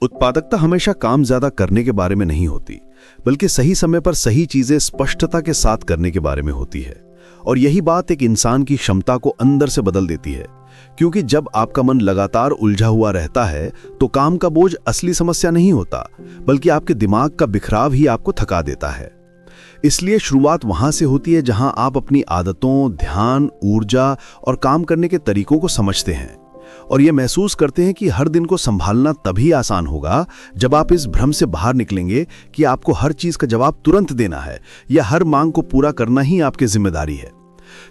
उत्पादकता हमेशा काम ज्यादा करने के बारे में नहीं होती, बल्कि सही समय पर सही चीजें स्पष्टता के साथ करने के बारे में होती है। और यही बात एक इंसान की क्षमता को अंदर से बदल देती है, क्योंकि जब आपका मन लगातार उलझा हुआ रहता है तो काम का बोझ असली समस्या नहीं होता, बल्कि आपके दिमाग का बिखराव ही आपको थका देता है। इसलिए शुरुआत वहां से होती है जहां आप अपनी आदतों, ध्यान, ऊर्जा और काम करने के तरीकों को समझते हैं और ये महसूस करते हैं कि हर दिन को संभालना तभी आसान होगा जब आप इस भ्रम से बाहर निकलेंगे कि आपको हर चीज का जवाब तुरंत देना है या हर मांग को पूरा करना ही आपकी जिम्मेदारी है।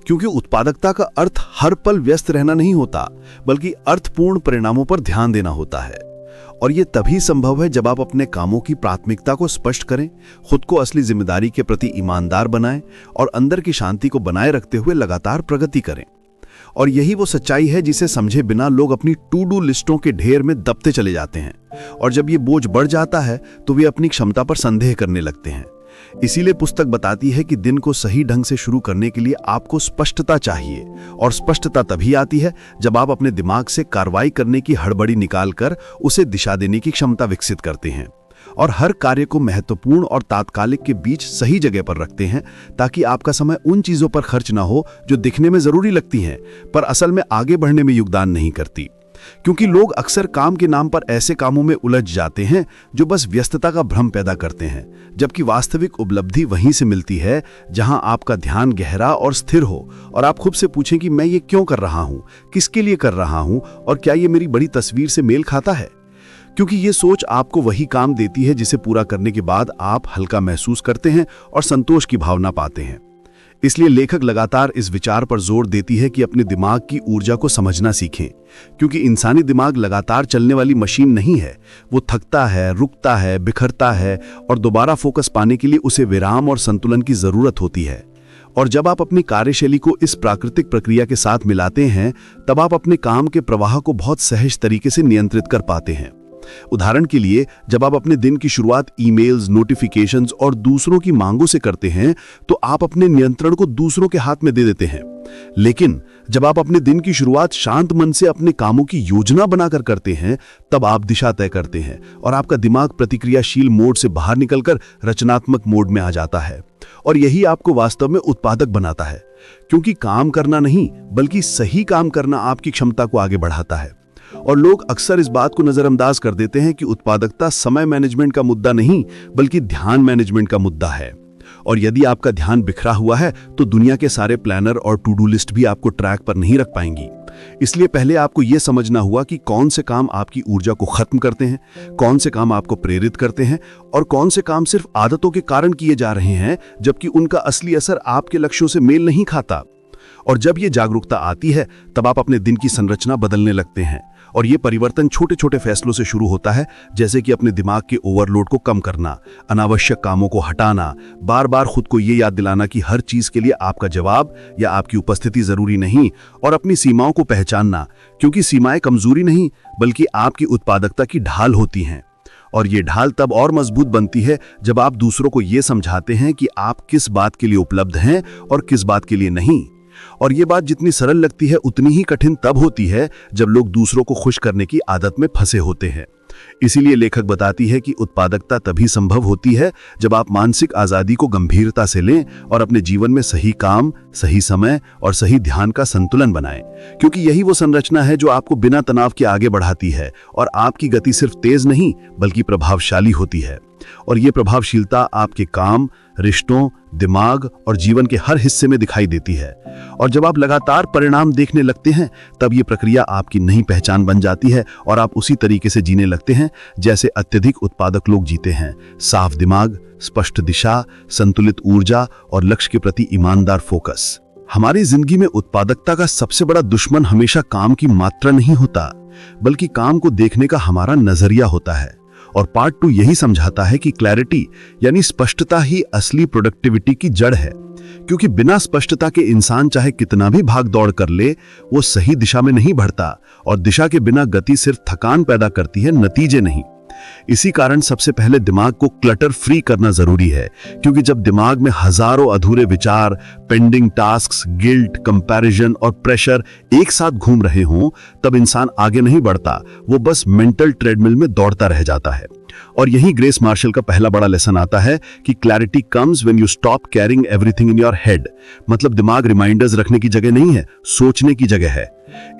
क्योंकि उत्पादकता का अर्थ हर पल व्यस्त रहना नहीं होता, बल्कि अर्थपूर्ण परिणामों पर ध्यान देना होता है। और ये तभी संभव है जब आप अपने कामों की प्राथमिकता को स्पष्ट करें, खुद को असली जिम्मेदारी के प्रति ईमानदार बनाएं और अंदर की शांति को बनाए रखते हुए लगातार प्रगति करें। और यही वो सच्चाई है जिसे समझे बिना लोग अपनी टू डू लिस्टों के ढेर में दबते चले जाते हैं और जब ये बोझ बढ़ जाता है तो वे अपनी क्षमता पर संदेह करने लगते हैं। इसीलिए पुस्तक बताती है कि दिन को सही ढंग से शुरू करने के लिए आपको स्पष्टता चाहिए, और स्पष्टता तभी आती है जब आप अपने दिमाग से कार्रवाई करने की हड़बड़ी निकालकर उसे दिशा देने की क्षमता विकसित करते हैं और हर कार्य को महत्वपूर्ण और तात्कालिक के बीच सही जगह पर रखते हैं, ताकि आपका समय उन चीजों पर खर्च ना हो जो दिखने में जरूरी लगती हैं पर असल में आगे बढ़ने में योगदान नहीं करती। क्योंकि लोग अक्सर काम के नाम पर ऐसे कामों में उलझ जाते हैं जो बस व्यस्तता का भ्रम पैदा करते हैं, जबकि वास्तविक उपलब्धि वहीं से मिलती है जहां आपका ध्यान गहरा और स्थिर हो और आप खुद से पूछें कि मैं ये क्यों कर रहा हूं, किसके लिए कर रहा हूं और क्या ये मेरी बड़ी तस्वीर से मेल खाता है। क्योंकि ये सोच आपको वही काम देती है जिसे पूरा करने के बाद आप हल्का महसूस करते हैं और संतोष की भावना पाते हैं। इसलिए लेखक लगातार इस विचार पर जोर देती है कि अपने दिमाग की ऊर्जा को समझना सीखें, क्योंकि इंसानी दिमाग लगातार चलने वाली मशीन नहीं है। वो थकता है, रुकता है, बिखरता है और दोबारा फोकस पाने के लिए उसे विराम और संतुलन की जरूरत होती है। और जब आप अपनी कार्यशैली को इस प्राकृतिक प्रक्रिया के साथ मिलाते हैं, तब आप अपने काम के प्रवाह को बहुत सहज तरीके से नियंत्रित कर पाते हैं। उदाहरण के लिए, जब आप अपने दिन की शुरुआत ईमेल्स, नोटिफिकेशंस और दूसरों की मांगों से करते हैं तो आप अपने नियंत्रण को दूसरों के हाथ में दे देते हैं। लेकिन जब आप अपने दिन की शुरुआत शांत मन से अपने कामों की योजना बनाकर करते हैं, तब आप दिशा तय करते हैं और आपका दिमाग प्रतिक्रियाशील मोड से बाहर निकलकर रचनात्मक मोड में आ जाता है। और यही आपको वास्तव में उत्पादक बनाता है, क्योंकि काम करना नहीं बल्कि सही काम करना आपकी क्षमता को आगे बढ़ाता है। और लोग अक्सर इस बात को नजरअंदाज कर देते हैं कि उत्पादकता समय मैनेजमेंट का मुद्दा नहीं बल्कि ध्यान मैनेजमेंट का मुद्दा है। और यदि आपका ध्यान बिखरा हुआ है तो दुनिया के सारे प्लानर और टू डू लिस्ट भी आपको ट्रैक पर नहीं रख पाएंगी। इसलिए पहले आपको यह समझना हुआ कि कौन से काम आपकी ऊर्जा को खत्म करते हैं, कौन से काम आपको प्रेरित करते हैं और कौन से काम सिर्फ आदतों के कारण किए जा रहे हैं, जबकि उनका असली असर आपके लक्ष्यों से मेल नहीं खाता। और जब ये जागरूकता आती है तब आप अपने दिन की संरचना बदलने लगते हैं। और ये परिवर्तन छोटे छोटे फैसलों से शुरू होता है, जैसे कि अपने दिमाग के ओवरलोड को कम करना, अनावश्यक कामों को हटाना, बार बार खुद को ये याद दिलाना कि हर चीज के लिए आपका जवाब या आपकी उपस्थिति जरूरी नहीं, और अपनी सीमाओं को पहचानना, क्योंकि सीमाएं कमजोरी नहीं बल्कि आपकी उत्पादकता की ढाल होती हैं। और ये ढाल तब और मजबूत बनती है जब आप दूसरों को ये समझाते हैं कि आप किस बात के लिए उपलब्ध हैं और किस बात के लिए नहीं। और ये बात जितनी सरल लगती है उतनी ही कठिन तब होती है जब लोग दूसरों को खुश करने की आदत में फंसे होते हैं। इसीलिए लेखक बताती है कि उत्पादकता तभी संभव होती है जब आप मानसिक आजादी को गंभीरता से लें और अपने जीवन में सही काम, सही समय और सही ध्यान का संतुलन बनाएं, क्योंकि यही वो संरचना है जो आपको बिना तनाव के आगे बढ़ाती है और आपकी गति सिर्फ तेज नहीं बल्कि प्रभावशाली होती है। और ये प्रभावशीलता आपके काम, रिश्तों, दिमाग और जीवन के हर हिस्से में दिखाई देती है। और जब आप लगातार परिणाम देखने लगते हैं तब ये प्रक्रिया आपकी नई पहचान बन जाती है और आप उसी तरीके से जीने लगते हैं जैसे अत्यधिक उत्पादक लोग जीते हैं। साफ दिमाग, स्पष्ट दिशा, संतुलित ऊर्जा और लक्ष्य के प्रति ईमानदार फोकस। हमारी जिंदगी में उत्पादकता का सबसे बड़ा दुश्मन हमेशा काम की मात्रा नहीं होता, बल्कि काम को देखने का हमारा नजरिया होता है। और पार्ट 2 यही समझाता है कि क्लैरिटी यानी स्पष्टता ही असली प्रोडक्टिविटी की जड़ है, क्योंकि बिना स्पष्टता के इंसान चाहे कितना भी भाग दौड़ कर ले, वो सही दिशा में नहीं बढ़ता और दिशा के बिना गति सिर्फ थकान पैदा करती है, नतीजे नहीं। इसी कारण सबसे पहले दिमाग को क्लटर फ्री करना जरूरी है, क्योंकि जब दिमाग में हजारों अधूरे विचार, पेंडिंग टास्क्स, गिल्ट, कंपैरिजन और प्रेशर एक साथ घूम रहे हों, तब इंसान आगे नहीं बढ़ता, वो बस मेंटल ट्रेडमिल में दौड़ता रह जाता है। और यही ग्रेस मार्शल का पहला बड़ा लेसन आता है कि clarity comes when you stop carrying everything in your head. मतलब दिमाग रिमाइंडर्स रखने की जगह नहीं है, सोचने की जगह है।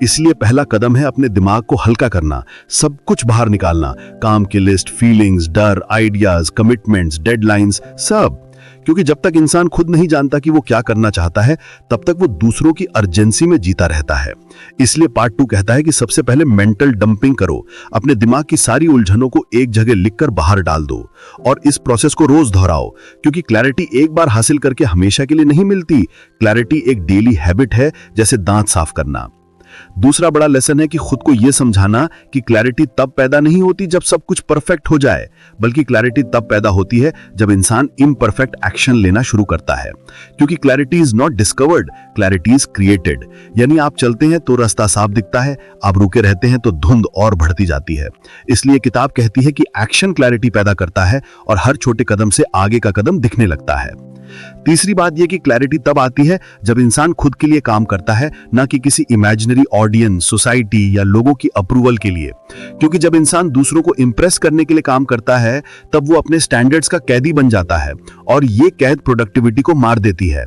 इसलिए पहला कदम है अपने दिमाग को हल्का करना, सब कुछ बाहर निकालना, काम की लिस्ट, फीलिंग्स, डर, आइडियाज, कमिटमेंट्स, डेडलाइंस, सब। क्योंकि जब तक इंसान खुद नहीं जानता कि वो क्या करना चाहता है, तब तक वो दूसरों की अर्जेंसी में जीता रहता है। इसलिए पार्ट 2 कहता है कि सबसे पहले मेंटल डंपिंग करो, अपने दिमाग की सारी उलझनों को एक जगह लिखकर बाहर डाल दो और इस प्रोसेस को रोज दोहराओ, क्योंकि क्लैरिटी एक बार हासिल करके हमेशा के लिए नहीं मिलती। क्लैरिटी एक डेली हैबिट है, जैसे दांत साफ करना। दूसरा बड़ा लेसन है कि खुद को यह समझाना कि क्लैरिटी तब पैदा नहीं होती जब सब कुछ परफेक्ट हो जाए, बल्कि क्लैरिटी तब पैदा होती है जब इंसान इम्परफेक्ट एक्शन लेना शुरू करता है। क्योंकि clarity is not discovered, clarity is created. यानी आप चलते हैं तो रास्ता साफ दिखता है, आप रुके रहते हैं तो धुंध और बढ़ती जाती है। इसलिए किताब कहती है कि एक्शन क्लैरिटी पैदा करता है और हर छोटे कदम से आगे का कदम दिखने लगता है। तीसरी बात यह कि क्लैरिटी तब आती है जब इंसान खुद के लिए काम करता है, ना कि किसी इमेजिनरी ऑडियंस, सोसाइटी या लोगों की अप्रूवल के लिए। क्योंकि जब इंसान दूसरों को इंप्रेस करने के लिए काम करता है, तब वो अपने स्टैंडर्ड्स का कैदी बन जाता है और ये कैद प्रोडक्टिविटी को मार देती है।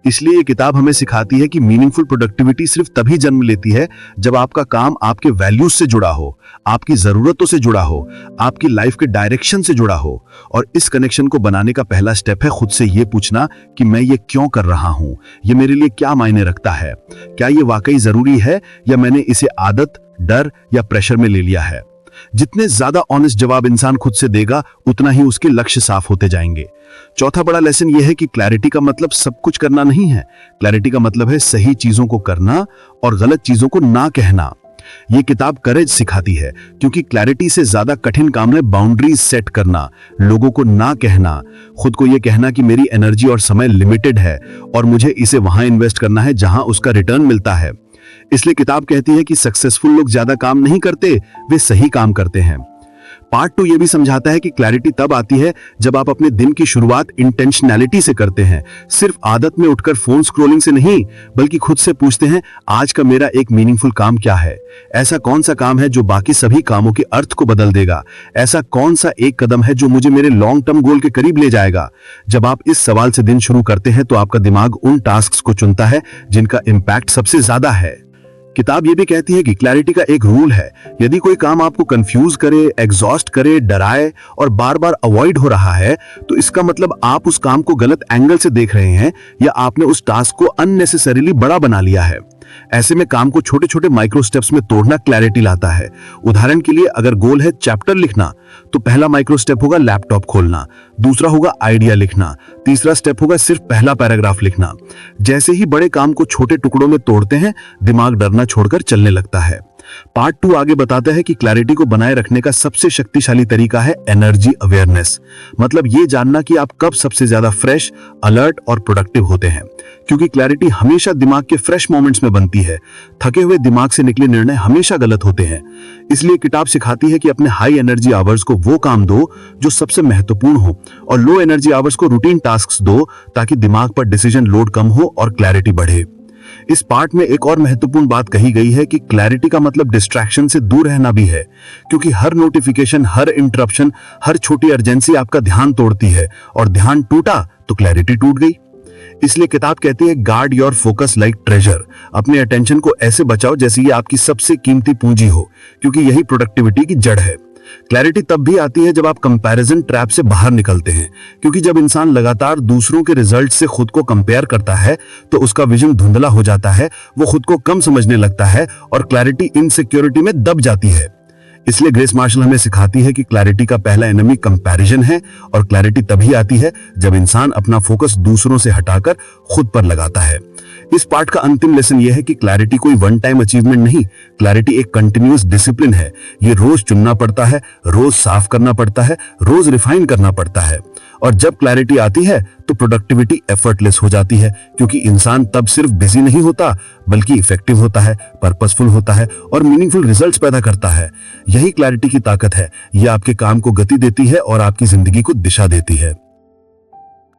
इसलिए ये किताब हमें सिखाती है कि मीनिंगफुल प्रोडक्टिविटी सिर्फ तभी जन्म लेती है जब आपका काम आपके वैल्यूज से जुड़ा हो, आपकी जरूरतों से जुड़ा हो, आपकी लाइफ के डायरेक्शन से जुड़ा हो। और इस कनेक्शन को बनाने का पहला स्टेप है खुद से ये पूछना कि मैं ये क्यों कर रहा हूं, ये मेरे लिए क्या मायने रखता है, क्या ये वाकई जरूरी है या मैंने इसे आदत, डर या प्रेशर में ले लिया है। जितने ज्यादा ऑनेस्ट जवाब इंसान खुद से देगा, उतना ही उसके लक्ष्य साफ होते जाएंगे। चौथा बड़ा लेसन यह है कि क्लैरिटी का मतलब सब कुछ करना नहीं है। क्लैरिटी का मतलब है सही चीजों को करना और गलत चीजों को ना कहना। यह किताब करेज सिखाती है, क्योंकि क्लैरिटी से ज्यादा कठिन काम है बाउंड्रीज सेट करना, लोगों को ना कहना, खुद को यह कहना कि मेरी एनर्जी और समय लिमिटेड है और मुझे इसे वहां इन्वेस्ट करना है जहां उसका रिटर्न मिलता है। इसलिए किताब कहती है कि सक्सेसफुल लोग ज्यादा काम नहीं करते, वे सही काम करते हैं। पार्ट 2 यह भी समझाता है कि क्लैरिटी तब आती है जब आप अपने दिन की शुरुआत इंटेंशनैलिटी से करते हैं, सिर्फ आदत में उठकर फोन स्क्रॉलिंग से नहीं, बल्कि खुद से पूछते हैं आज का मेरा एक मीनिंगफुल काम क्या है, ऐसा कौन सा काम है जो बाकी सभी कामों के अर्थ को बदल देगा, ऐसा कौन सा एक कदम है जो मुझे मेरे लॉन्ग टर्म गोल के करीब ले जाएगा। जब आप इस सवाल से दिन शुरू करते हैं तो आपका दिमाग उन टास्क्स को चुनता है जिनका इंपैक्ट सबसे ज्यादा है। किताब ये भी कहती है कि क्लैरिटी का एक रूल है, यदि कोई काम आपको कंफ्यूज करे, एग्जॉस्ट करे, डराए और बार बार अवॉइड हो रहा है, तो इसका मतलब आप उस काम को गलत एंगल से देख रहे हैं या आपने उस टास्क को अननेसेसरीली बड़ा बना लिया है। ऐसे में काम को छोटे छोटे माइक्रो स्टेप्स में तोड़ना क्लैरिटी लाता है। उदाहरण के लिए अगर गोल है चैप्टर लिखना, तो पहला माइक्रो स्टेप होगा लैपटॉप खोलना, दूसरा होगा आइडिया लिखना, तीसरा स्टेप होगा सिर्फ पहला पैराग्राफ लिखना। जैसे ही बड़े काम को छोटे टुकड़ों में तोड़ते हैं, दिमाग डरना छोड़कर चलने लगता है। पार्ट 2 आगे बताता है कि क्लैरिटी को बनाए रखने का सबसे शक्तिशाली तरीका है एनर्जी अवेयरनेस। मतलब ये जानना कि आप कब सबसे ज्यादा फ्रेश, अलर्ट और प्रोडक्टिव होते हैं, क्योंकि क्लैरिटी हमेशा दिमाग के फ्रेश मोमेंट्स में बनती है। थके हुए दिमाग से निकले निर्णय हमेशा गलत होते हैं। इसलिए किताब सिखाती है कि अपने हाई एनर्जी आवर्स को वो काम दो जो सबसे महत्वपूर्ण हो और लो एनर्जी आवर्स को रूटीन टास्क्स दो, ताकि दिमाग पर डिसीजन लोड कम हो और क्लैरिटी बढ़े। इस पार्ट में एक और महत्वपूर्ण बात कही गई है कि क्लैरिटी का मतलब डिस्ट्रैक्शन से दूर रहना भी है, क्योंकि हर नोटिफिकेशन, हर इंटरप्शन, हर छोटी अर्जेंसी आपका ध्यान तोड़ती है और ध्यान टूटा तो क्लैरिटी टूट गई। इसलिए किताब कहती है guard your focus like treasure. अपने अटेंशन को ऐसे बचाओ जैसे ये आपकी सबसे कीमती पूंजी हो, क्योंकि यही प्रोडक्टिविटी की जड़ है। क्लैरिटी तब भी आती है जब आप कंपैरिजन ट्रैप से बाहर निकलते हैं, क्योंकि जब इंसान लगातार दूसरों के रिजल्ट से खुद को कंपेयर करता है तो उसका विजन धुंधला हो जाता है, वो खुद को कम समझने लगता है और क्लैरिटी इनसिक्योरिटी में दब जाती है। इसलिए ग्रेस मार्शल हमें सिखाती है कि क्लैरिटी का पहला एनिमी कंपैरिजन है और क्लैरिटी तभी आती है जब इंसान अपना फोकस दूसरों से हटाकर खुद पर लगाता है। इस पार्ट का अंतिम लेसन यह है कि क्लैरिटी कोई वन टाइम अचीवमेंट नहीं, क्लैरिटी एक कंटिन्यूअस डिसिप्लिन है। ये रोज चुनना पड़ता है, रोज साफ करना पड़ता है, रोज रिफाइन करना पड़ता है। और जब क्लैरिटी आती है तो प्रोडक्टिविटी एफर्टलेस हो जाती है, क्योंकि इंसान तब सिर्फ बिजी नहीं होता बल्कि इफेक्टिव होता है, पर्पसफुल होता है और मीनिंगफुल रिजल्ट्स पैदा करता है। यही क्लैरिटी की ताकत है। ये आपके काम को गति देती है और आपकी जिंदगी को दिशा देती है।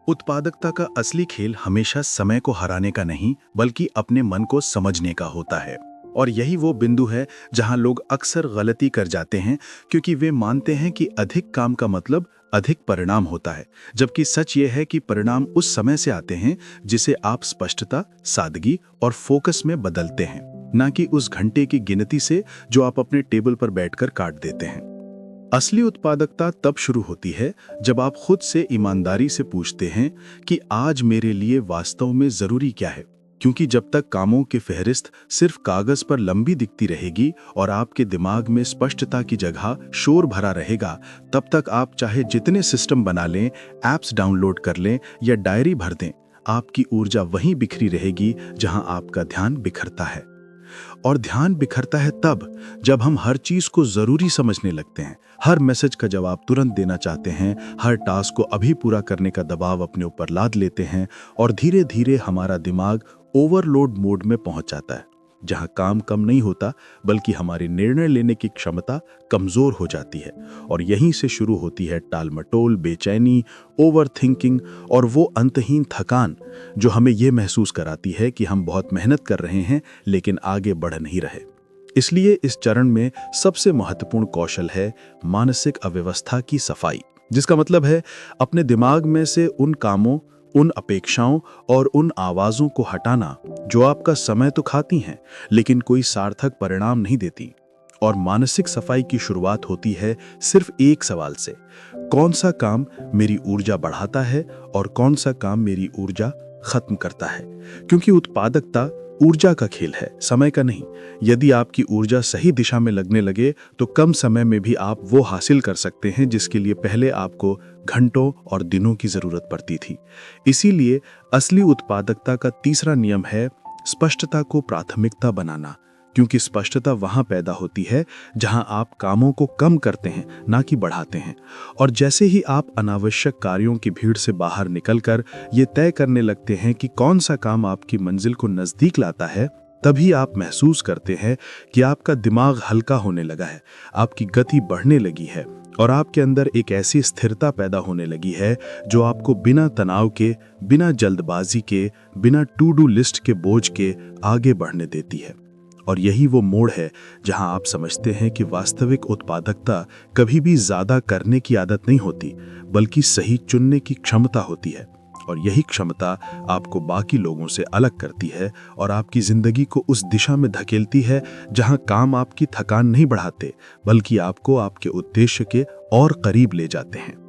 उत्पादकता का असली खेल हमेशा समय को हराने का नहीं, बल्कि अपने मन को समझने का होता है। और यही वो बिंदु है जहां लोग अक्सर गलती कर जाते हैं, क्योंकि वे मानते हैं कि अधिक काम का मतलब अधिक परिणाम होता है, जबकि सच ये है कि परिणाम उस समय से आते हैं जिसे आप स्पष्टता, सादगी और फोकस में बदलते हैं, ना कि उस घंटे की गिनती से जो आप अपने टेबल पर बैठकर काट देते हैं। असली उत्पादकता तब शुरू होती है जब आप खुद से ईमानदारी से पूछते हैं कि आज मेरे लिए वास्तव में जरूरी क्या है, क्योंकि जब तक कामों की फहरिस्त सिर्फ कागज पर लंबी दिखती रहेगी और आपके दिमाग में स्पष्टता की जगह शोर भरा रहेगा, तब तक आप चाहे जितने सिस्टम बना लें, ऐप्स डाउनलोड कर लें या डायरी भर दें, आपकी ऊर्जा वहीं बिखरी रहेगी जहां आपका ध्यान बिखरता है। और ध्यान बिखरता है तब जब हम हर चीज को जरूरी समझने लगते हैं, हर मैसेज का जवाब तुरंत देना चाहते हैं, हर टास्क को अभी पूरा करने का दबाव अपने ऊपर लाद लेते हैं और धीरे धीरे हमारा दिमाग ओवरलोड मोड में पहुंच जाता है, जहां काम कम नहीं होता बल्कि हमारी निर्णय लेने की क्षमता कमजोर हो जाती है। और यहीं से शुरू होती है टालमटोल, बेचैनी, ओवर थिंकिंग और वो अंतहीन थकान जो हमें ये महसूस कराती है कि हम बहुत मेहनत कर रहे हैं लेकिन आगे बढ़ नहीं रहे। इसलिए इस चरण में सबसे महत्वपूर्ण कौशल है मानसिक अव्यवस्था की सफाई, जिसका मतलब है अपने दिमाग में से उन कामों, उन अपेक्षाओं और उन आवाज़ों को हटाना जो आपका समय तो खाती हैं लेकिन कोई सार्थक परिणाम नहीं देती। और मानसिक सफाई की शुरुआत होती है सिर्फ एक सवाल से, कौन सा काम मेरी ऊर्जा बढ़ाता है और कौन सा काम मेरी ऊर्जा खत्म करता है। क्योंकि उत्पादकता ऊर्जा का खेल है, समय का नहीं। यदि आपकी ऊर्जा सही दिशा में लगने लगे तो कम समय में भी आप वो हासिल कर सकते हैं जिसके लिए पहले आपको घंटों और दिनों की जरूरत पड़ती थी। इसीलिए असली उत्पादकता का तीसरा नियम है स्पष्टता को प्राथमिकता बनाना, क्योंकि स्पष्टता वहां पैदा होती है जहां आप कामों को कम करते हैं, ना कि बढ़ाते हैं। और जैसे ही आप अनावश्यक कार्यों की भीड़ से बाहर निकलकर ये तय करने लगते हैं कि कौन सा काम आपकी मंजिल को नजदीक लाता है, तभी आप महसूस करते हैं कि आपका दिमाग हल्का होने लगा है, आपकी गति बढ़ने लगी है और आपके अंदर एक ऐसी स्थिरता पैदा होने लगी है जो आपको बिना तनाव के, बिना जल्दबाजी के, बिना टू डू लिस्ट के बोझ के आगे बढ़ने देती है। और यही वो मोड़ है जहां आप समझते हैं कि वास्तविक उत्पादकता कभी भी ज्यादा करने की आदत नहीं होती, बल्कि सही चुनने की क्षमता होती है। और यही क्षमता आपको बाकी लोगों से अलग करती है और आपकी जिंदगी को उस दिशा में धकेलती है जहां काम आपकी थकान नहीं बढ़ाते, बल्कि आपको आपके उद्देश्य के और करीब ले जाते हैं।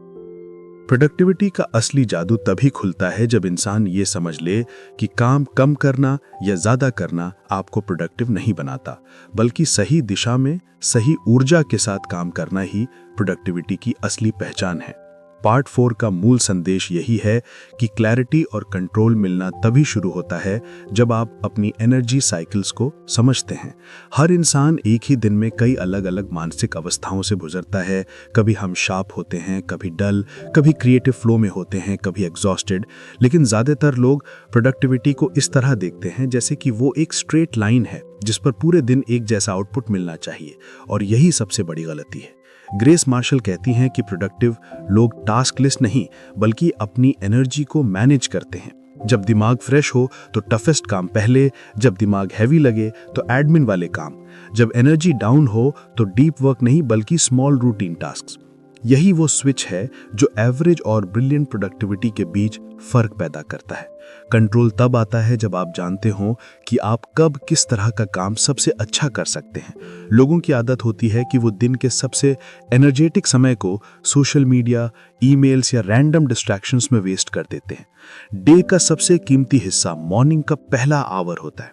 प्रोडक्टिविटी का असली जादू तभी खुलता है जब इंसान ये समझ ले कि काम कम करना या ज्यादा करना आपको प्रोडक्टिव नहीं बनाता, बल्कि सही दिशा में सही ऊर्जा के साथ काम करना ही प्रोडक्टिविटी की असली पहचान है। पार्ट 4 का मूल संदेश यही है कि क्लैरिटी और कंट्रोल मिलना तभी शुरू होता है जब आप अपनी एनर्जी साइकिल्स को समझते हैं। हर इंसान एक ही दिन में कई अलग अलग मानसिक अवस्थाओं से गुजरता है। कभी हम शार्प होते हैं, कभी डल, कभी क्रिएटिव फ्लो में होते हैं, कभी एग्जॉस्टेड। लेकिन ज़्यादातर लोग प्रोडक्टिविटी को इस तरह देखते हैं जैसे कि वो एक स्ट्रेट लाइन है जिस पर पूरे दिन एक जैसा आउटपुट मिलना चाहिए, और यही सबसे बड़ी गलती है। ग्रेस मार्शल कहती हैं कि प्रोडक्टिव लोग टास्क लिस्ट नहीं बल्कि अपनी एनर्जी को मैनेज करते हैं। जब दिमाग फ्रेश हो तो टफेस्ट काम पहले, जब दिमाग हैवी लगे तो एडमिन वाले काम, जब एनर्जी डाउन हो तो डीप वर्क नहीं बल्कि स्मॉल रूटीन टास्क्स। यही वो स्विच है जो एवरेज और ब्रिलियंट प्रोडक्टिविटी के बीच फर्क पैदा करता है। कंट्रोल तब आता है जब आप जानते हो कि आप कब किस तरह का काम सबसे अच्छा कर सकते हैं। लोगों की आदत होती है कि वो दिन के सबसे एनर्जेटिक समय को सोशल मीडिया, ईमेल्स या रैंडम डिस्ट्रैक्शंस में वेस्ट कर देते हैं। डे का सबसे कीमती हिस्सा मॉर्निंग का पहला आवर होता है।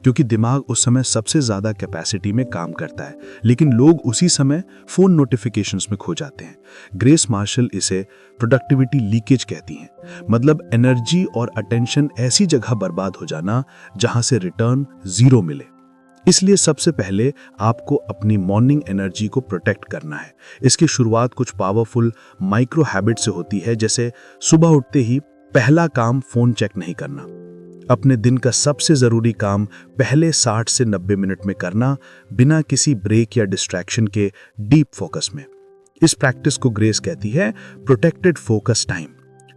क्योंकि दिमाग उस समय सबसे ज़्यादा कैपेसिटी में काम करता है, लेकिन लोग उसी समय फ़ोन नोटिफिकेशंस में खो जाते हैं। ग्रेस मार्शल इसे प्रोडक्टिविटी लीकेज कहती हैं, मतलब एनर्जी और अटेंशन ऐसी जगह बर्बाद हो जाना जहां से रिटर्न ज़ीरो मिले। इसलिए सबसे पहले आपको अपनी मॉर्निंग एनर्जी को प्रोटेक्ट करना है। इसकी शुरुआत कुछ पावरफुल माइक्रो हैबिट से होती है, जैसे सुबह उठते ही पहला काम फ़ोन चेक नहीं करना, अपने दिन का सबसे ज़रूरी काम पहले 60 से 90 मिनट में करना, बिना किसी ब्रेक या डिस्ट्रैक्शन के डीप फोकस में। इस प्रैक्टिस को ग्रेस कहती है प्रोटेक्टेड फोकस टाइम।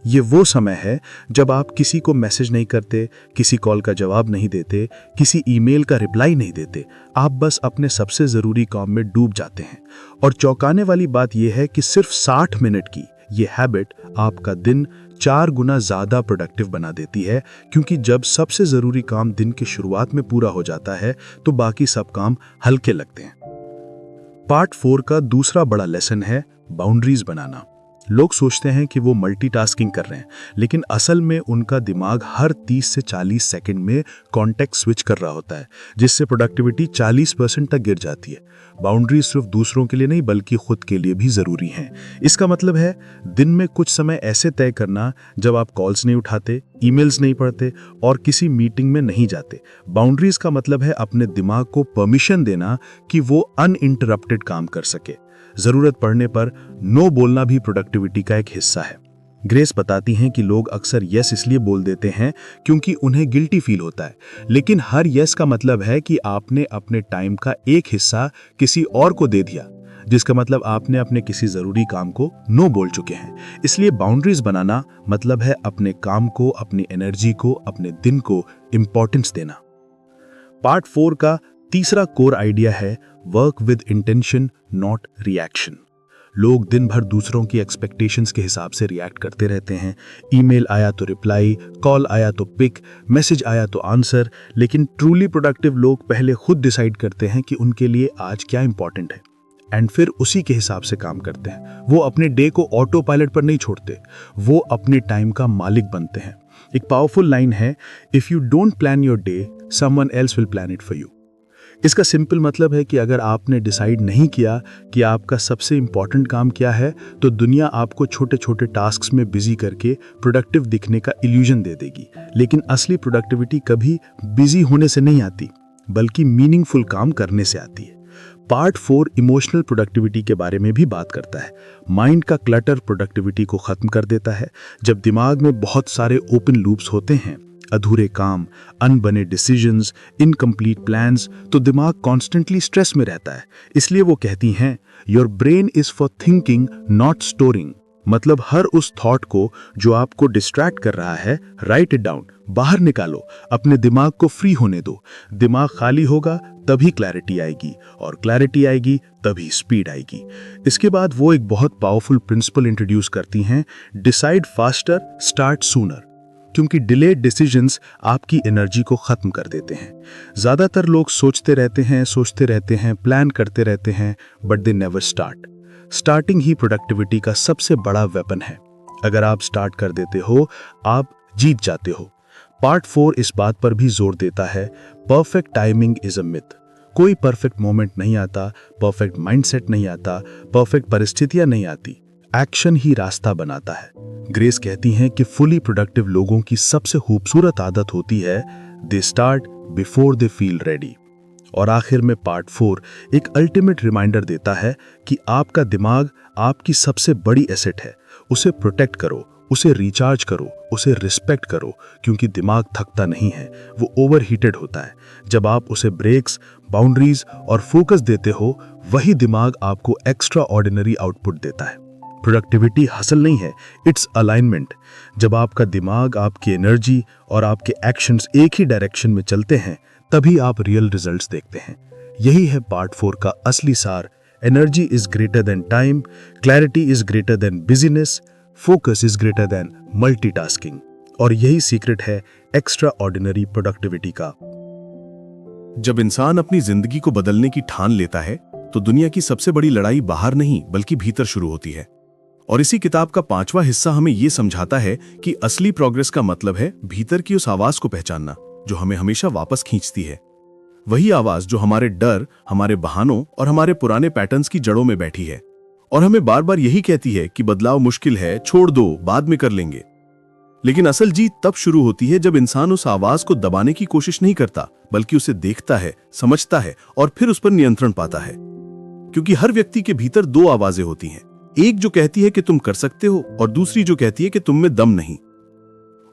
ये वो समय है जब आप किसी को मैसेज नहीं करते, किसी कॉल का जवाब नहीं देते, किसी ईमेल का रिप्लाई नहीं देते, आप बस अपने सबसे ज़रूरी काम में डूब जाते हैं। और चौंकाने वाली बात यह है कि सिर्फ 60 मिनट की ये हैबिट आपका दिन 4 गुना ज़्यादा प्रोडक्टिव बना देती है, क्योंकि जब सबसे ज़रूरी काम दिन की शुरुआत में पूरा हो जाता है तो बाकी सब काम हल्के लगते हैं। पार्ट 4 का दूसरा बड़ा लेसन है बाउंड्रीज बनाना। लोग सोचते हैं कि वो मल्टीटास्किंग कर रहे हैं, लेकिन असल में उनका दिमाग हर 30 से 40 सेकंड में कॉन्टेक्स्ट स्विच कर रहा होता है, जिससे प्रोडक्टिविटी 40% तक गिर जाती है। बाउंड्री सिर्फ दूसरों के लिए नहीं बल्कि खुद के लिए भी ज़रूरी हैं। इसका मतलब है दिन में कुछ समय ऐसे तय करना जब आप कॉल्स नहीं उठाते, ईमेल्स नहीं पढ़ते और किसी मीटिंग में नहीं जाते। बाउंड्रीज का मतलब है अपने दिमाग को परमिशन देना कि वो अनइंटरप्टेड काम कर सके। ज़रूरत पड़ने पर नो बोलना भी प्रोडक्टिविटी का एक हिस्सा है। ग्रेस बताती हैं कि लोग अक्सर यस इसलिए बोल देते हैं क्योंकि उन्हें गिल्टी फील होता है, लेकिन हर यस का मतलब है कि आपने अपने टाइम का एक हिस्सा किसी और को दे दिया, जिसका मतलब आपने अपने किसी ज़रूरी काम को नो बोल चुके हैं। इसलिए बाउंड्रीज बनाना मतलब है अपने काम को, अपनी एनर्जी को, अपने दिन को इम्पोर्टेंस देना। पार्ट 4 का तीसरा कोर आइडिया है work with intention not reaction. लोग दिन भर दूसरों की एक्सपेक्टेशंस के हिसाब से रिएक्ट करते रहते हैं। ईमेल आया तो रिप्लाई, कॉल आया तो पिक, मैसेज आया तो आंसर, लेकिन ट्रूली प्रोडक्टिव लोग पहले खुद डिसाइड करते हैं कि उनके लिए आज क्या इंपॉर्टेंट है एंड फिर उसी के हिसाब से काम करते हैं। वो अपने डे को ऑटो पायलट पर नहीं छोड़ते, वो अपने टाइम का मालिक बनते हैं। एक पावरफुल लाइन है, if you don't plan your day someone else will plan it for you. इसका सिंपल मतलब है कि अगर आपने डिसाइड नहीं किया कि आपका सबसे इंपॉर्टेंट काम क्या है, तो दुनिया आपको छोटे छोटे टास्क्स में बिजी करके प्रोडक्टिव दिखने का इल्यूजन दे देगी। लेकिन असली प्रोडक्टिविटी कभी बिजी होने से नहीं आती, बल्कि मीनिंगफुल काम करने से आती है। पार्ट 4 इमोशनल प्रोडक्टिविटी के बारे में भी बात करता है। माइंड का क्लटर प्रोडक्टिविटी को खत्म कर देता है। जब दिमाग में बहुत सारे ओपन लूप्स होते हैं, अधूरे काम, अनबने डिसीजंस, इनकम्प्लीट प्लान्स, तो दिमाग कॉन्स्टेंटली स्ट्रेस में रहता है। इसलिए वो कहती हैं, your brain is for thinking not storing. मतलब हर उस थॉट को जो आपको डिस्ट्रैक्ट कर रहा है, राइट इट डाउन, बाहर निकालो, अपने दिमाग को फ्री होने दो। दिमाग खाली होगा तभी क्लैरिटी आएगी, और क्लैरिटी आएगी तभी स्पीड आएगी। इसके बाद वो एक बहुत पावरफुल प्रिंसिपल इंट्रोड्यूस करती हैं, डिसाइड फास्टर, स्टार्ट सूनर। क्योंकि डिलेड डिसीजंस आपकी एनर्जी को खत्म कर देते हैं। ज़्यादातर लोग सोचते रहते हैं, प्लान करते रहते हैं, but they never start. Starting he productivity का सबसे बड़ा वेपन है। अगर आप स्टार्ट कर देते हो, आप जीत जाते हो। पार्ट 4 इस बात पर भी जोर देता है, perfect timing is a myth. कोई परफेक्ट मोमेंट नहीं आता, परफेक्ट माइंडसेट नहीं आता, परफेक्ट परिस्थितियां नहीं आती। एक्शन ही रास्ता बनाता है। ग्रेस कहती हैं कि फुली प्रोडक्टिव लोगों की सबसे खूबसूरत आदत होती है, they start before they feel ready. और आखिर में पार्ट 4 एक अल्टीमेट रिमाइंडर देता है कि आपका दिमाग आपकी सबसे बड़ी एसेट है। उसे प्रोटेक्ट करो, उसे रिचार्ज करो, उसे रिस्पेक्ट करो, क्योंकि दिमाग थकता नहीं है, वो ओवरहीटेड होता है। जब आप उसे ब्रेक्स, बाउंड्रीज और फोकस देते हो, वही दिमाग आपको एक्स्ट्रा ऑर्डिनरी आउटपुट देता है। प्रोडक्टिविटी हासिल नहीं है, इट्स अलाइनमेंट। जब आपका दिमाग, आपकी एनर्जी और आपके एक्शंस एक ही डायरेक्शन में चलते हैं, तभी आप रियल रिजल्ट्स देखते हैं। यही है पार्ट 4 का असली सार। Energy is greater than time, clarity is greater than business, focus is greater than multitasking. और यही सीक्रेट है एक्स्ट्रा ऑर्डिनरी प्रोडक्टिविटी का। जब इंसान अपनी जिंदगी को बदलने की ठान लेता है, तो दुनिया की सबसे बड़ी लड़ाई बाहर नहीं बल्कि भीतर शुरू होती है। और इसी किताब का 5वां हिस्सा हमें यह समझाता है कि असली प्रोग्रेस का मतलब है भीतर की उस आवाज को पहचानना जो हमें हमेशा वापस खींचती है। वही आवाज जो हमारे डर, हमारे बहानों और हमारे पुराने पैटर्न्स की जड़ों में बैठी है और हमें बार बार यही कहती है कि बदलाव मुश्किल है, छोड़ दो, बाद में कर लेंगे। लेकिन असल जीत तब शुरू होती है जब इंसान उस आवाज को दबाने की कोशिश नहीं करता, बल्कि उसे देखता है, समझता है और फिर उस पर नियंत्रण पाता है। क्योंकि हर व्यक्ति के भीतर दो आवाजें होती हैं, एक जो कहती है कि तुम कर सकते हो और दूसरी जो कहती है कि तुम में दम नहीं।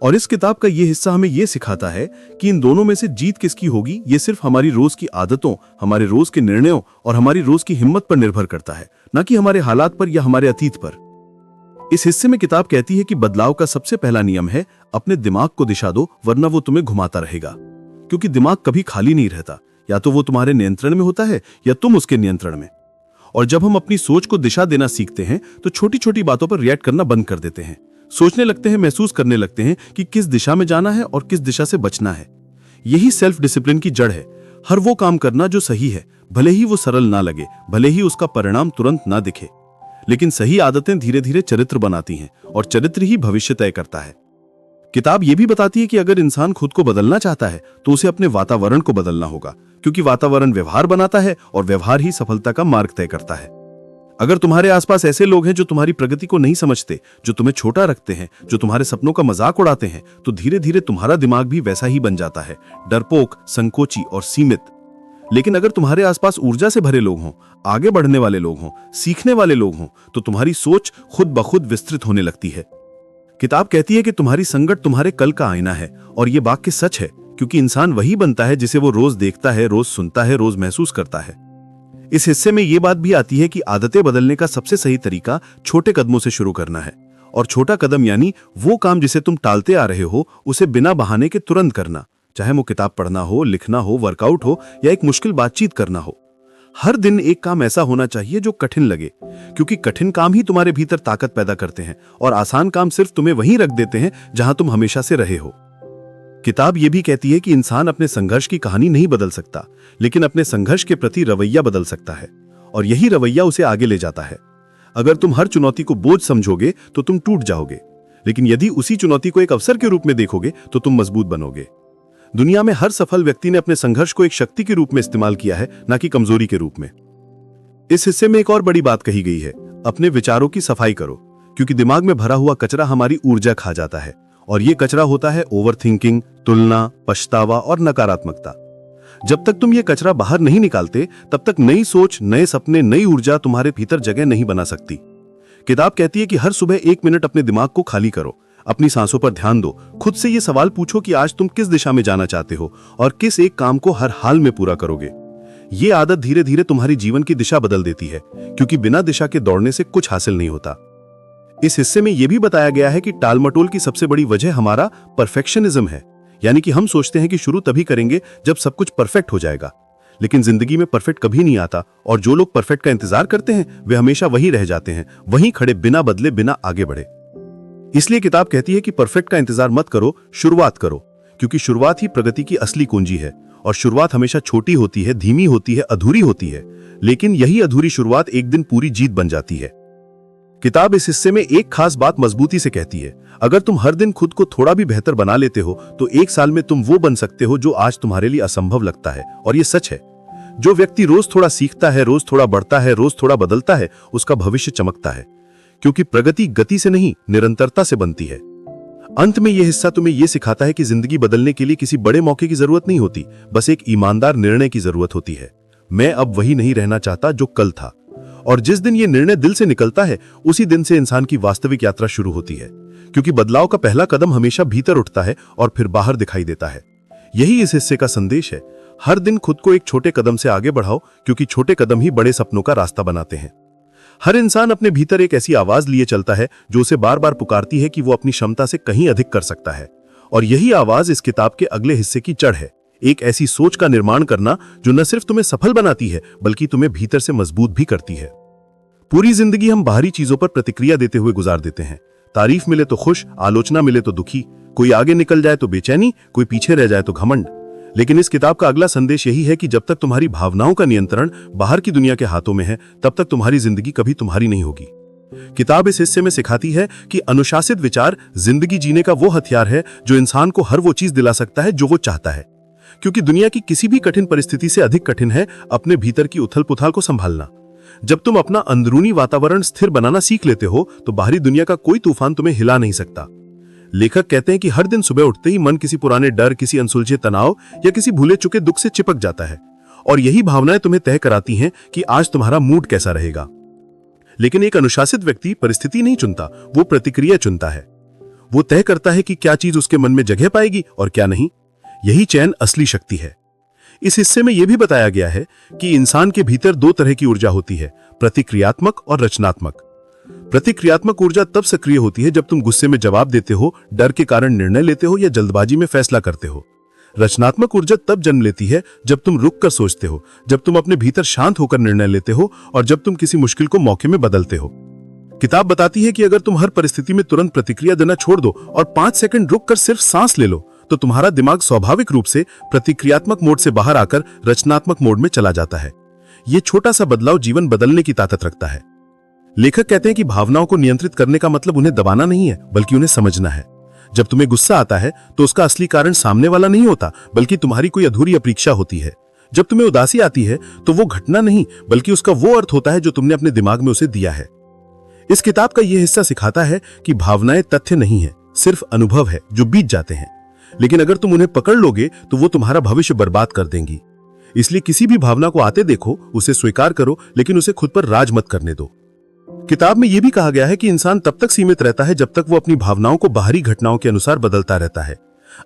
और इस किताब का ये हिस्सा हमें ये सिखाता है कि इन दोनों में से जीत किसकी होगी, ये सिर्फ हमारी रोज की आदतों, हमारे रोज के निर्णयों और हमारी रोज की हिम्मत पर निर्भर करता है, न कि हमारे हालात पर या हमारे अतीत पर। इस हिस्से में किताब कहती है कि बदलाव का सबसे पहला नियम है अपने दिमाग को दिशा दो, वरना वो तुम्हें घुमाता रहेगा। क्योंकि दिमाग कभी खाली नहीं रहता, या तो वो तुम्हारे नियंत्रण में होता है या तुम उसके नियंत्रण में। और जब हम अपनी सोच को दिशा देना सीखते हैं तो छोटी छोटी बातों पर रिएक्ट करना बंद कर देते हैं, सोचने लगते हैं, महसूस करने लगते हैं कि किस दिशा में जाना है और किस दिशा से बचना है। यही सेल्फ डिसिप्लिन की जड़ है। हर वो काम करना जो सही है, भले ही वो सरल ना लगे, भले ही उसका परिणाम तुरंत ना दिखे। लेकिन सही आदतें धीरे धीरे चरित्र बनाती हैं और चरित्र ही भविष्य तय करता है। किताब यह भी बताती है कि अगर इंसान खुद को बदलना चाहता है तो उसे अपने वातावरण को बदलना होगा, क्योंकि वातावरण व्यवहार बनाता है और व्यवहार ही सफलता का मार्ग तय करता है। अगर तुम्हारे आसपास ऐसे लोग हैं जो तुम्हारी प्रगति को नहीं समझते, जो तुम्हें छोटा रखते हैं, जो तुम्हारे सपनों का मजाक उड़ाते हैं, तो धीरे धीरे तुम्हारा दिमाग भी वैसा ही बन जाता है, डरपोक, संकोची और सीमित। लेकिन अगर तुम्हारे आसपास ऊर्जा से भरे लोग हों, आगे बढ़ने वाले लोग हों, सीखने वाले लोग हों, तो तुम्हारी सोच खुद ब खुद विस्तृत होने लगती है। किताब कहती है कि तुम्हारी संगत तुम्हारे कल का आईना है, और यह वाक्य सच है, क्योंकि इंसान वही बनता है जिसे वो रोज देखता है, रोज सुनता है, रोज महसूस करता है। इस हिस्से में यह बात भी आती है कि आदतें बदलने का सबसे सही तरीका छोटे कदमों से शुरू करना है। और छोटा कदम यानी वो काम जिसे तुम टालते आ रहे हो, उसे बिना बहाने के तुरंत करना, चाहे वो किताब पढ़ना हो, लिखना हो, वर्कआउट हो या एक मुश्किल बातचीत करना हो। हर दिन एक काम ऐसा होना चाहिए जो कठिन लगे, क्योंकि कठिन काम ही तुम्हारे भीतर ताकत पैदा करते हैं और आसान काम सिर्फ तुम्हें वहीं रख देते हैं जहां तुम हमेशा से रहे हो। किताब यह भी कहती है कि इंसान अपने संघर्ष की कहानी नहीं बदल सकता, लेकिन अपने संघर्ष के प्रति रवैया बदल सकता है, और यही रवैया उसे आगे ले जाता है। अगर तुम हर चुनौती को बोझ समझोगे तो तुम टूट जाओगे, लेकिन यदि उसी चुनौती को एक अवसर के रूप में देखोगे तो तुम मजबूत बनोगे। दुनिया में हर सफल व्यक्ति ने अपने संघर्ष को एक शक्ति के रूप में इस्तेमाल किया है, न कि कमजोरी के रूप में। इस हिस्से में एक और बड़ी बात कही गई है, अपने विचारों की सफाई करो, क्योंकि दिमाग में भरा हुआ कचरा हमारी ऊर्जा खा जाता है, और ये कचरा होता है ओवरथिंकिंग, तुलना, पछतावा और नकारात्मकता। जब तक तुम ये कचरा बाहर नहीं निकालते, तब तक नई सोच, नए सपने, नई ऊर्जा तुम्हारे भीतर जगह नहीं बना सकती। किताब कहती है कि हर सुबह 1 मिनट अपने दिमाग को खाली करो, अपनी सांसों पर ध्यान दो, खुद से ये सवाल पूछो कि आज तुम किस दिशा में जाना चाहते हो और किस एक काम को हर हाल में पूरा करोगे। ये आदत धीरे धीरे तुम्हारी जीवन की दिशा बदल देती है, क्योंकि बिना दिशा के दौड़ने से कुछ हासिल नहीं होता। इस हिस्से में यह भी बताया गया है कि टालमटोल की सबसे बड़ी वजह हमारा परफेक्शनिज्म है, यानी कि हम सोचते हैं कि शुरू तभी करेंगे जब सब कुछ परफेक्ट हो जाएगा। लेकिन जिंदगी में परफेक्ट कभी नहीं आता, और जो लोग परफेक्ट का इंतजार करते हैं वे हमेशा वही रह जाते हैं, वहीं खड़े, बिना बदले, बिना आगे बढ़े। इसलिए किताब कहती है कि परफेक्ट का इंतजार मत करो, शुरुआत करो, क्योंकि शुरुआत ही प्रगति की असली कुंजी है। और शुरुआत हमेशा छोटी होती है, धीमी होती है, अधूरी होती है, लेकिन यही अधूरी शुरुआत एक दिन पूरी जीत बन जाती है। किताब इस हिस्से में एक खास बात मजबूती से कहती है, अगर तुम हर दिन खुद को थोड़ा भी बेहतर बना लेते हो तो 1 साल में तुम वो बन सकते हो जो आज तुम्हारे लिए असंभव लगता है। और ये सच है। जो व्यक्ति रोज थोड़ा सीखता है, रोज थोड़ा बढ़ता है, रोज थोड़ा बदलता है, उसका भविष्य चमकता है, क्योंकि प्रगति गति से नहीं, निरंतरता से बनती है। अंत में यह हिस्सा तुम्हें यह सिखाता है कि जिंदगी बदलने के लिए किसी बड़े मौके की जरूरत नहीं होती, बस एक ईमानदार निर्णय की जरूरत होती है। मैं अब वही नहीं रहना चाहता जो कल था। और जिस दिन यह निर्णय दिल से निकलता है, उसी दिन से इंसान की वास्तविक यात्रा शुरू होती है, क्योंकि बदलाव का पहला कदम हमेशा भीतर उठता है और फिर बाहर दिखाई देता है। यही इस हिस्से का संदेश है। हर दिन खुद को एक छोटे कदम से आगे बढ़ाओ, क्योंकि छोटे कदम ही बड़े सपनों का रास्ता बनाते हैं। हर इंसान अपने भीतर एक ऐसी आवाज लिए चलता है जो उसे बार बार पुकारती है कि वो अपनी क्षमता से कहीं अधिक कर सकता है। और यही आवाज इस किताब के अगले हिस्से की जड़ है। एक ऐसी सोच का निर्माण करना जो न सिर्फ तुम्हें सफल बनाती है, बल्कि तुम्हें भीतर से मजबूत भी करती है। पूरी जिंदगी हम बाहरी चीजों पर प्रतिक्रिया देते हुए गुजार देते हैं। तारीफ मिले तो खुश, आलोचना मिले तो दुखी, कोई आगे निकल जाए तो बेचैनी, कोई पीछे रह जाए तो घमंड। लेकिन इस किताब का अगला संदेश यही है कि जब तक तुम्हारी भावनाओं का नियंत्रण बाहर की दुनिया के हाथों में है, तब तक तुम्हारी जिंदगी कभी तुम्हारी नहीं होगी। किताब इस हिस्से में सिखाती है कि अनुशासित विचार जिंदगी जीने का वो हथियार है जो इंसान को हर वो चीज दिला सकता है जो वो चाहता है। क्योंकि दुनिया की किसी भी कठिन परिस्थिति से अधिक कठिन है अपने भीतर की उथल-पुथल को संभालना। जब तुम अपना अंदरूनी वातावरण स्थिर बनाना सीख लेते हो तो बाहरी दुनिया का कोई तूफान तुम्हें हिला नहीं सकता। लेखक कहते हैं कि हर दिन सुबह उठते ही मन किसी पुराने डर, किसी अनसुलझे तनाव या किसी भूले चुके दुख से चिपक जाता है, और यही भावनाएं तुम्हें तय कराती हैं कि आज तुम्हारा मूड कैसा रहेगा। लेकिन एक अनुशासित व्यक्ति परिस्थिति नहीं चुनता, वो प्रतिक्रिया चुनता है। वो तय करता है कि क्या चीज उसके मन में जगह पाएगी और क्या नहीं। यही चयन असली शक्ति है। इस हिस्से में यह भी बताया गया है कि इंसान के भीतर दो तरह की ऊर्जा होती है, प्रतिक्रियात्मक और रचनात्मक। प्रतिक्रियात्मक ऊर्जा तब सक्रिय होती है जब तुम गुस्से में जवाब देते हो, डर के कारण निर्णय लेते हो या जल्दबाजी में फैसला करते हो। रचनात्मक ऊर्जा तब जन्म लेती है जब तुम रुक कर सोचते हो, जब तुम अपने भीतर शांत होकर निर्णय लेते हो और जब तुम किसी मुश्किल को मौके में बदलते हो। किताब बताती है कि अगर तुम हर परिस्थिति में तुरंत प्रतिक्रिया देना छोड़ दो और 5 सेकंड रुक कर सिर्फ सांस ले लो, तो तुम्हारा दिमाग स्वाभाविक रूप से प्रतिक्रियात्मक मोड से बाहर आकर रचनात्मक मोड में चला जाता है। यह छोटा सा बदलाव जीवन बदलने की ताकत रखता है। लेखक कहते हैं कि भावनाओं को नियंत्रित करने का मतलब उन्हें दबाना नहीं है, बल्कि उन्हें समझना है। जब तुम्हें गुस्सा आता है तो उसका असली कारण सामने वाला नहीं होता, बल्कि तुम्हारी कोई अधूरी अपेक्षा होती है। जब तुम्हें उदासी आती है तो वो घटना नहीं, बल्कि उसका वो अर्थ होता है जो तुमने अपने दिमाग में उसे दिया है। इस किताब का यह हिस्सा सिखाता है कि भावनाएं तथ्य नहीं है, सिर्फ अनुभव है जो बीत जाते हैं। लेकिन अगर तुम उन्हें पकड़ लोगे तो वो तुम्हारा भविष्य बर्बाद कर देंगी। इसलिए किसी भी भावना को आते देखो, उसे स्वीकार करो, लेकिन उसे खुद पर राज मत करने दो। किताब में यह भी कहा गया है कि इंसान तब तक सीमित रहता है जब तक वो अपनी भावनाओं को बाहरी घटनाओं के अनुसार बदलता रहता है।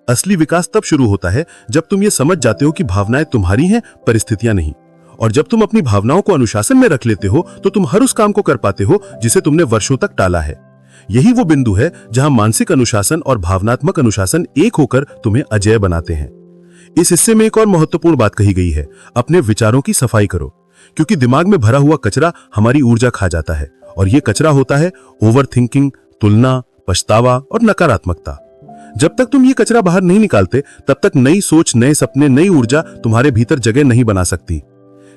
असली विकास तब शुरू होता है जब तुम ये समझ जाते हो कि भावनाएं तुम्हारी हैं, परिस्थितियां नहीं। और जब तुम अपनी भावनाओं को अनुशासन में रख लेते हो तो तुम हर उस काम को कर पाते हो जिसे तुमने वर्षों तक टाला है। यही वो बिंदु है जहां मानसिक अनुशासन और भावनात्मक अनुशासन एक होकर तुम्हें अजेय बनाते हैं। इस हिस्से में एक और महत्वपूर्ण बात कही गई है, अपने विचारों की सफाई करो, क्योंकि दिमाग में भरा हुआ कचरा हमारी ऊर्जा खा जाता है, और यह कचरा होता है ओवर थिंकिंग, तुलना, पछतावा और नकारात्मकता। जब तक तुम ये कचरा बाहर नहीं निकालते, तब तक नई सोच, नए सपने, नई ऊर्जा तुम्हारे भीतर जगह नहीं बना सकती।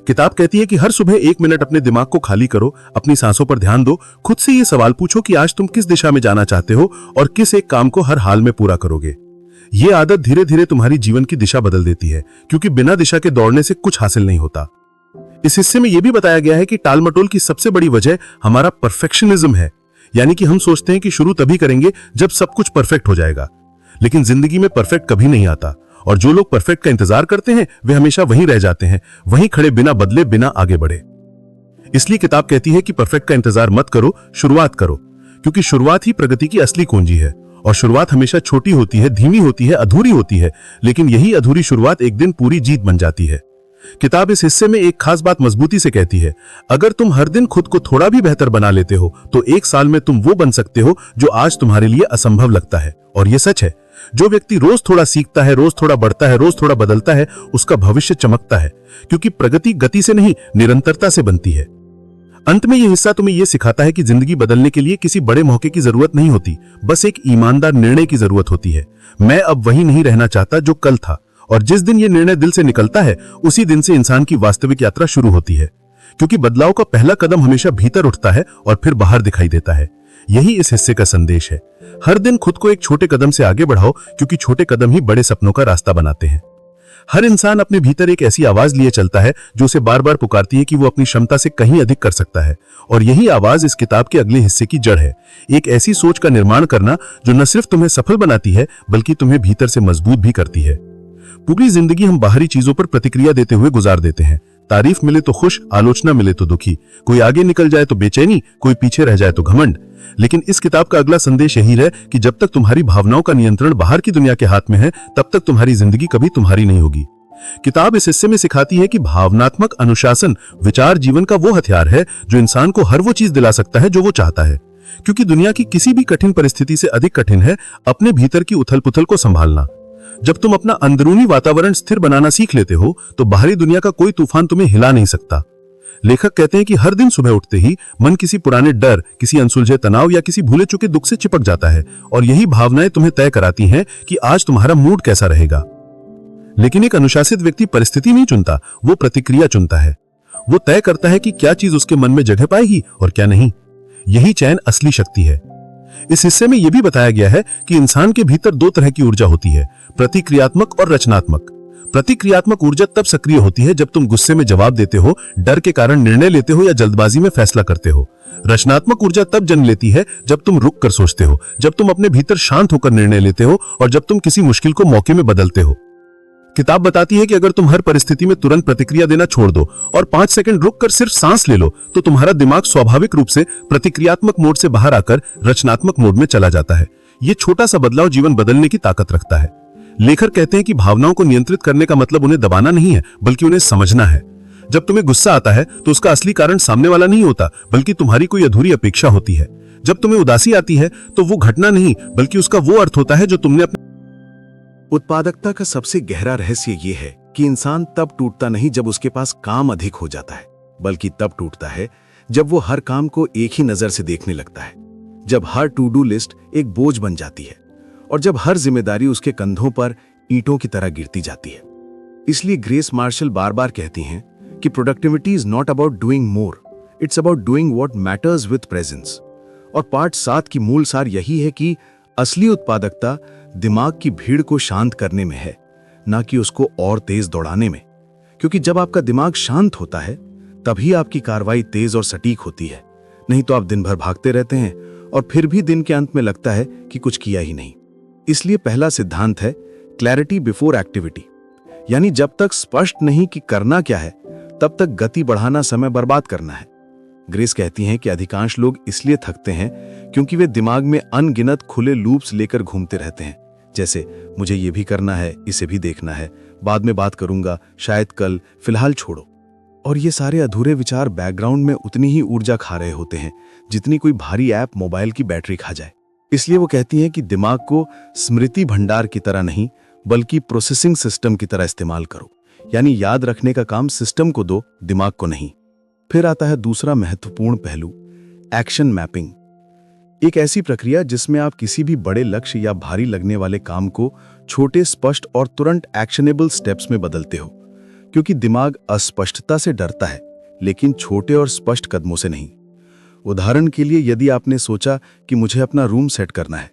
किताब कहती है कि हर सुबह 1 मिनट अपने दिमाग को खाली करो, अपनी सांसों पर ध्यान दो, खुद से ये सवाल पूछो कि आज तुम किस दिशा में जाना चाहते हो और किस एक काम को हर हाल में पूरा करोगे। ये आदत धीरे धीरे तुम्हारी जीवन की दिशा बदल देती है, क्योंकि बिना दिशा के दौड़ने से कुछ हासिल नहीं होता। इस हिस्से में यह भी बताया गया है कि टालमटोल की सबसे बड़ी वजह हमारा परफेक्शनिज्म है, यानी कि हम सोचते हैं कि शुरू तभी करेंगे जब सब कुछ परफेक्ट हो जाएगा। लेकिन जिंदगी में परफेक्ट कभी नहीं आता, और जो लोग परफेक्ट का इंतजार करते हैं वे हमेशा वहीं रह जाते हैं, वहीं खड़े, बिना बदले, बिना आगे बढ़े। इसलिए किताब कहती है कि परफेक्ट का इंतजार मत करो, शुरुआत करो, क्योंकि शुरुआत ही प्रगति की असली कुंजी है। और शुरुआत हमेशा छोटी होती है, धीमी होती है, अधूरी होती है, लेकिन यही अधूरी शुरुआत एक दिन पूरी जीत बन जाती है। किताब इस हिस्से में एक खास बात मजबूती से कहती है, अगर तुम हर दिन खुद को थोड़ा भी बेहतर बना लेते हो तो 1 साल में तुम वो बन सकते हो जो आज तुम्हारे लिए असंभव लगता है। और ये सच है, जो व्यक्ति रोज थोड़ा सीखता है, रोज थोड़ा बढ़ता है, रोज थोड़ा बदलता है, उसका भविष्य चमकता है, क्योंकि प्रगति गति से नहीं, निरंतरता से बनती है। अंत में यह हिस्सा तुम्हें यह सिखाता है कि जिंदगी बदलने के लिए किसी बड़े मौके की जरूरत नहीं होती, बस एक ईमानदार निर्णय की जरूरत होती है। मैं अब वही नहीं रहना चाहता जो कल था, और जिस दिन यह निर्णय दिल से निकलता है उसी दिन से इंसान की वास्तविक यात्रा शुरू होती है, क्योंकि बदलाव का पहला कदम हमेशा भीतर उठता है और फिर बाहर दिखाई देता है। यही इस हिस्से का संदेश है। हर दिन खुद को एक छोटे कदम से आगे बढ़ाओ, क्योंकि छोटे कदम ही बड़े सपनों का रास्ता बनाते हैं। हर इंसान अपने भीतर एक ऐसी आवाज लिए चलता है जो उसे बार बार पुकारती है कि वो अपनी क्षमता से कहीं अधिक कर सकता है, और यही आवाज इस किताब के अगले हिस्से की जड़ है। एक ऐसी सोच का निर्माण करना जो न सिर्फ तुम्हें सफल बनाती है, बल्कि तुम्हें भीतर से मजबूत भी करती है। पूरी जिंदगी हम बाहरी चीजों पर प्रतिक्रिया देते हुए गुजार देते हैं। तारीफ मिले तो खुश, आलोचना मिले तो दुखी, कोई आगे निकल जाए तो बेचैनी, कोई पीछे रह जाए तो घमंड। लेकिन इस किताब का अगला संदेश यही है कि जब तक तुम्हारी भावनाओं का नियंत्रण बाहर की दुनिया के हाथ में है, तब तक तुम्हारी जिंदगी कभी तुम्हारी नहीं होगी। किताब इस हिस्से में सिखाती है कि भावनात्मक अनुशासन विचार जीवन का वो हथियार है जो इंसान को हर वो चीज दिला सकता है जो वो चाहता है, क्योंकि दुनिया की किसी भी कठिन परिस्थिति से अधिक कठिन है अपने भीतर की उथल पुथल को संभालना। जब तुम अपना अंदरूनी वातावरण स्थिर बनाना सीख लेते हो तो बाहरी दुनिया का कोई तूफान तुम्हें हिला नहीं सकता। लेखक कहते हैं कि हर दिन सुबह उठते ही मन किसी पुराने डर, किसी अनसुलझे तनाव या किसी भूले चुके दुख से चिपक जाता है, और यही भावनाएं तुम्हें तय कराती हैं कि आज तुम्हारा मूड कैसा रहेगा। लेकिन एक अनुशासित व्यक्ति परिस्थिति नहीं चुनता, वो प्रतिक्रिया चुनता है। वो तय करता है कि क्या चीज उसके मन में जगह पाएगी और क्या नहीं। यही चयन असली शक्ति है। इस हिस्से में यह भी बताया गया है कि इंसान के भीतर 2 तरह की ऊर्जा होती है, प्रतिक्रियात्मक और रचनात्मक। प्रतिक्रियात्मक ऊर्जा तब सक्रिय होती है जब तुम गुस्से में जवाब देते हो, डर के कारण निर्णय लेते हो या जल्दबाजी में फैसला करते हो। रचनात्मक ऊर्जा तब जन्म लेती है जब तुम रुक कर सोचते हो, जब तुम अपने भीतर शांत होकर निर्णय लेते हो और जब तुम किसी मुश्किल को मौके में बदलते हो। किताब बताती है कि अगर तुम हर परिस्थिति में तुरंत प्रतिक्रिया देना छोड़ दो और 5 सेकंड रुक कर सिर्फ सांस ले लो, तो तुम्हारा दिमाग स्वाभाविक रूप से प्रतिक्रियात्मक मोड से बाहर आकर रचनात्मक मोड में चला जाता है। ये छोटा सा बदलाव जीवन बदलने की ताकत रखता है। लेखक कहते हैं कि भावनाओं को नियंत्रित करने का मतलब उन्हें दबाना नहीं है, बल्कि उन्हें समझना है। जब तुम्हें गुस्सा आता है तो उसका असली कारण सामने वाला नहीं होता, बल्कि तुम्हारी कोई अधूरी अपेक्षा होती है। जब तुम्हें उदासी आती है तो वो घटना नहीं, बल्कि उसका वो अर्थ होता है जो तुमने अपने। उत्पादकता का सबसे गहरा रहस्य ये है कि इंसान तब टूटता नहीं जब उसके पास काम अधिक हो जाता है, बल्कि तब टूटता है जब वो हर काम को एक ही नजर से देखने लगता है, जब हर टू डू लिस्ट एक बोझ बन जाती है और जब हर जिम्मेदारी उसके कंधों पर ईंटों की तरह गिरती जाती है। इसलिए ग्रेस मार्शल बार बार कहती हैं कि productivity is not about doing more, it's about doing what matters with presence. और पार्ट 7 की मूल सार यही है कि असली उत्पादकता दिमाग की भीड़ को शांत करने में है, ना कि उसको और तेज दौड़ाने में। क्योंकि जब आपका दिमाग शांत होता है तभी आपकी कार्रवाई तेज और सटीक होती है, नहीं तो आप दिन भर भागते रहते हैं और फिर भी दिन के अंत में लगता है कि कुछ किया ही नहीं। इसलिए पहला सिद्धांत है क्लैरिटी बिफोर एक्टिविटी, यानी जब तक स्पष्ट नहीं कि करना क्या है तब तक गति बढ़ाना समय बर्बाद करना है। ग्रेस कहती हैं कि अधिकांश लोग इसलिए थकते हैं क्योंकि वे दिमाग में अनगिनत खुले लूप्स लेकर घूमते रहते हैं, जैसे मुझे ये भी करना है, इसे भी देखना है, बाद में बात करूंगा, शायद कल, फिलहाल छोड़ो। और ये सारे अधूरे विचार बैकग्राउंड में उतनी ही ऊर्जा खा रहे होते हैं जितनी कोई भारी ऐप मोबाइल की बैटरी खा जाए। इसलिए वो कहती हैं कि दिमाग को स्मृति भंडार की तरह नहीं, बल्कि प्रोसेसिंग सिस्टम की तरह इस्तेमाल करो, यानी याद रखने का काम सिस्टम को दो, दिमाग को नहीं। फिर आता है दूसरा महत्वपूर्ण पहलू, एक्शन मैपिंग। एक ऐसी प्रक्रिया जिसमें आप किसी भी बड़े लक्ष्य या भारी लगने वाले काम को छोटे, स्पष्ट और तुरंत एक्शनेबल स्टेप्स में बदलते हो। क्योंकि दिमाग अस्पष्टता से डरता है, लेकिन छोटे और स्पष्ट कदमों से नहीं। उदाहरण के लिए, यदि आपने सोचा कि मुझे अपना रूम सेट करना है,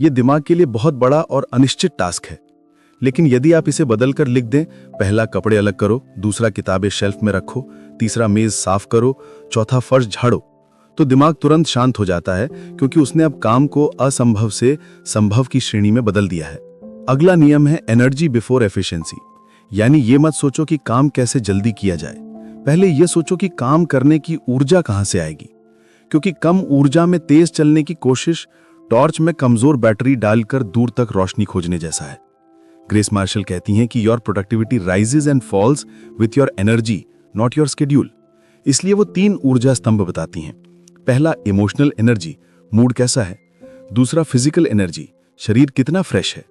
यह दिमाग के लिए बहुत बड़ा और अनिश्चित टास्क है। लेकिन यदि आप इसे बदलकर लिख दें, पहला कपड़े अलग करो, दूसरा किताबें शेल्फ में रखो, तीसरा मेज साफ करो, चौथा फर्श झाड़ो, तो दिमाग तुरंत शांत हो जाता है, क्योंकि उसने अब काम को असंभव से संभव की श्रेणी में बदल दिया है। अगला नियम है एनर्जी बिफोर एफिशिएंसी, यानी ये मत सोचो कि काम कैसे जल्दी किया जाए, पहले ये सोचो कि काम करने की ऊर्जा कहां से आएगी। क्योंकि कम ऊर्जा में तेज चलने की कोशिश टॉर्च में कमजोर बैटरी डालकर दूर तक रोशनी खोजने जैसा है। ग्रेस मार्शल कहती हैं कि your productivity rises and falls with your energy, not your schedule. इसलिए वो 3 ऊर्जा स्तंभ बताती हैं। पहला इमोशनल एनर्जी, मूड कैसा है, दूसरा फिजिकल एनर्जी, शरीर कितना फ्रेश है,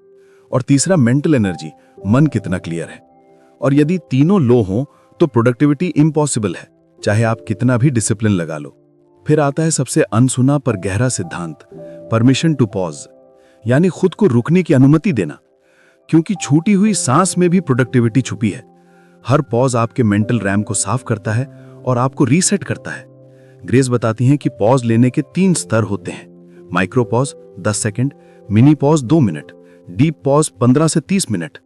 और तीसरा मेंटल एनर्जी, मन कितना क्लियर है। और यदि तीनों लो हों तो प्रोडक्टिविटी इम्पॉसिबल है, चाहे आप कितना भी डिसिप्लिन लगा लो। फिर आता है सबसे अनसुना पर गहरा सिद्धांत, परमिशन टू पॉज, यानी खुद को रुकने की अनुमति देना। क्योंकि छूटी हुई सांस में भी प्रोडक्टिविटी छुपी है। हर पॉज आपके मेंटल रैम को साफ करता है और आपको रीसेट करता है। ग्रेस बताती हैं कि पॉज लेने के 3 स्तर होते हैं, micro pause 10 second, mini pause 2 minute, deep pause 15 से 30 मिनट।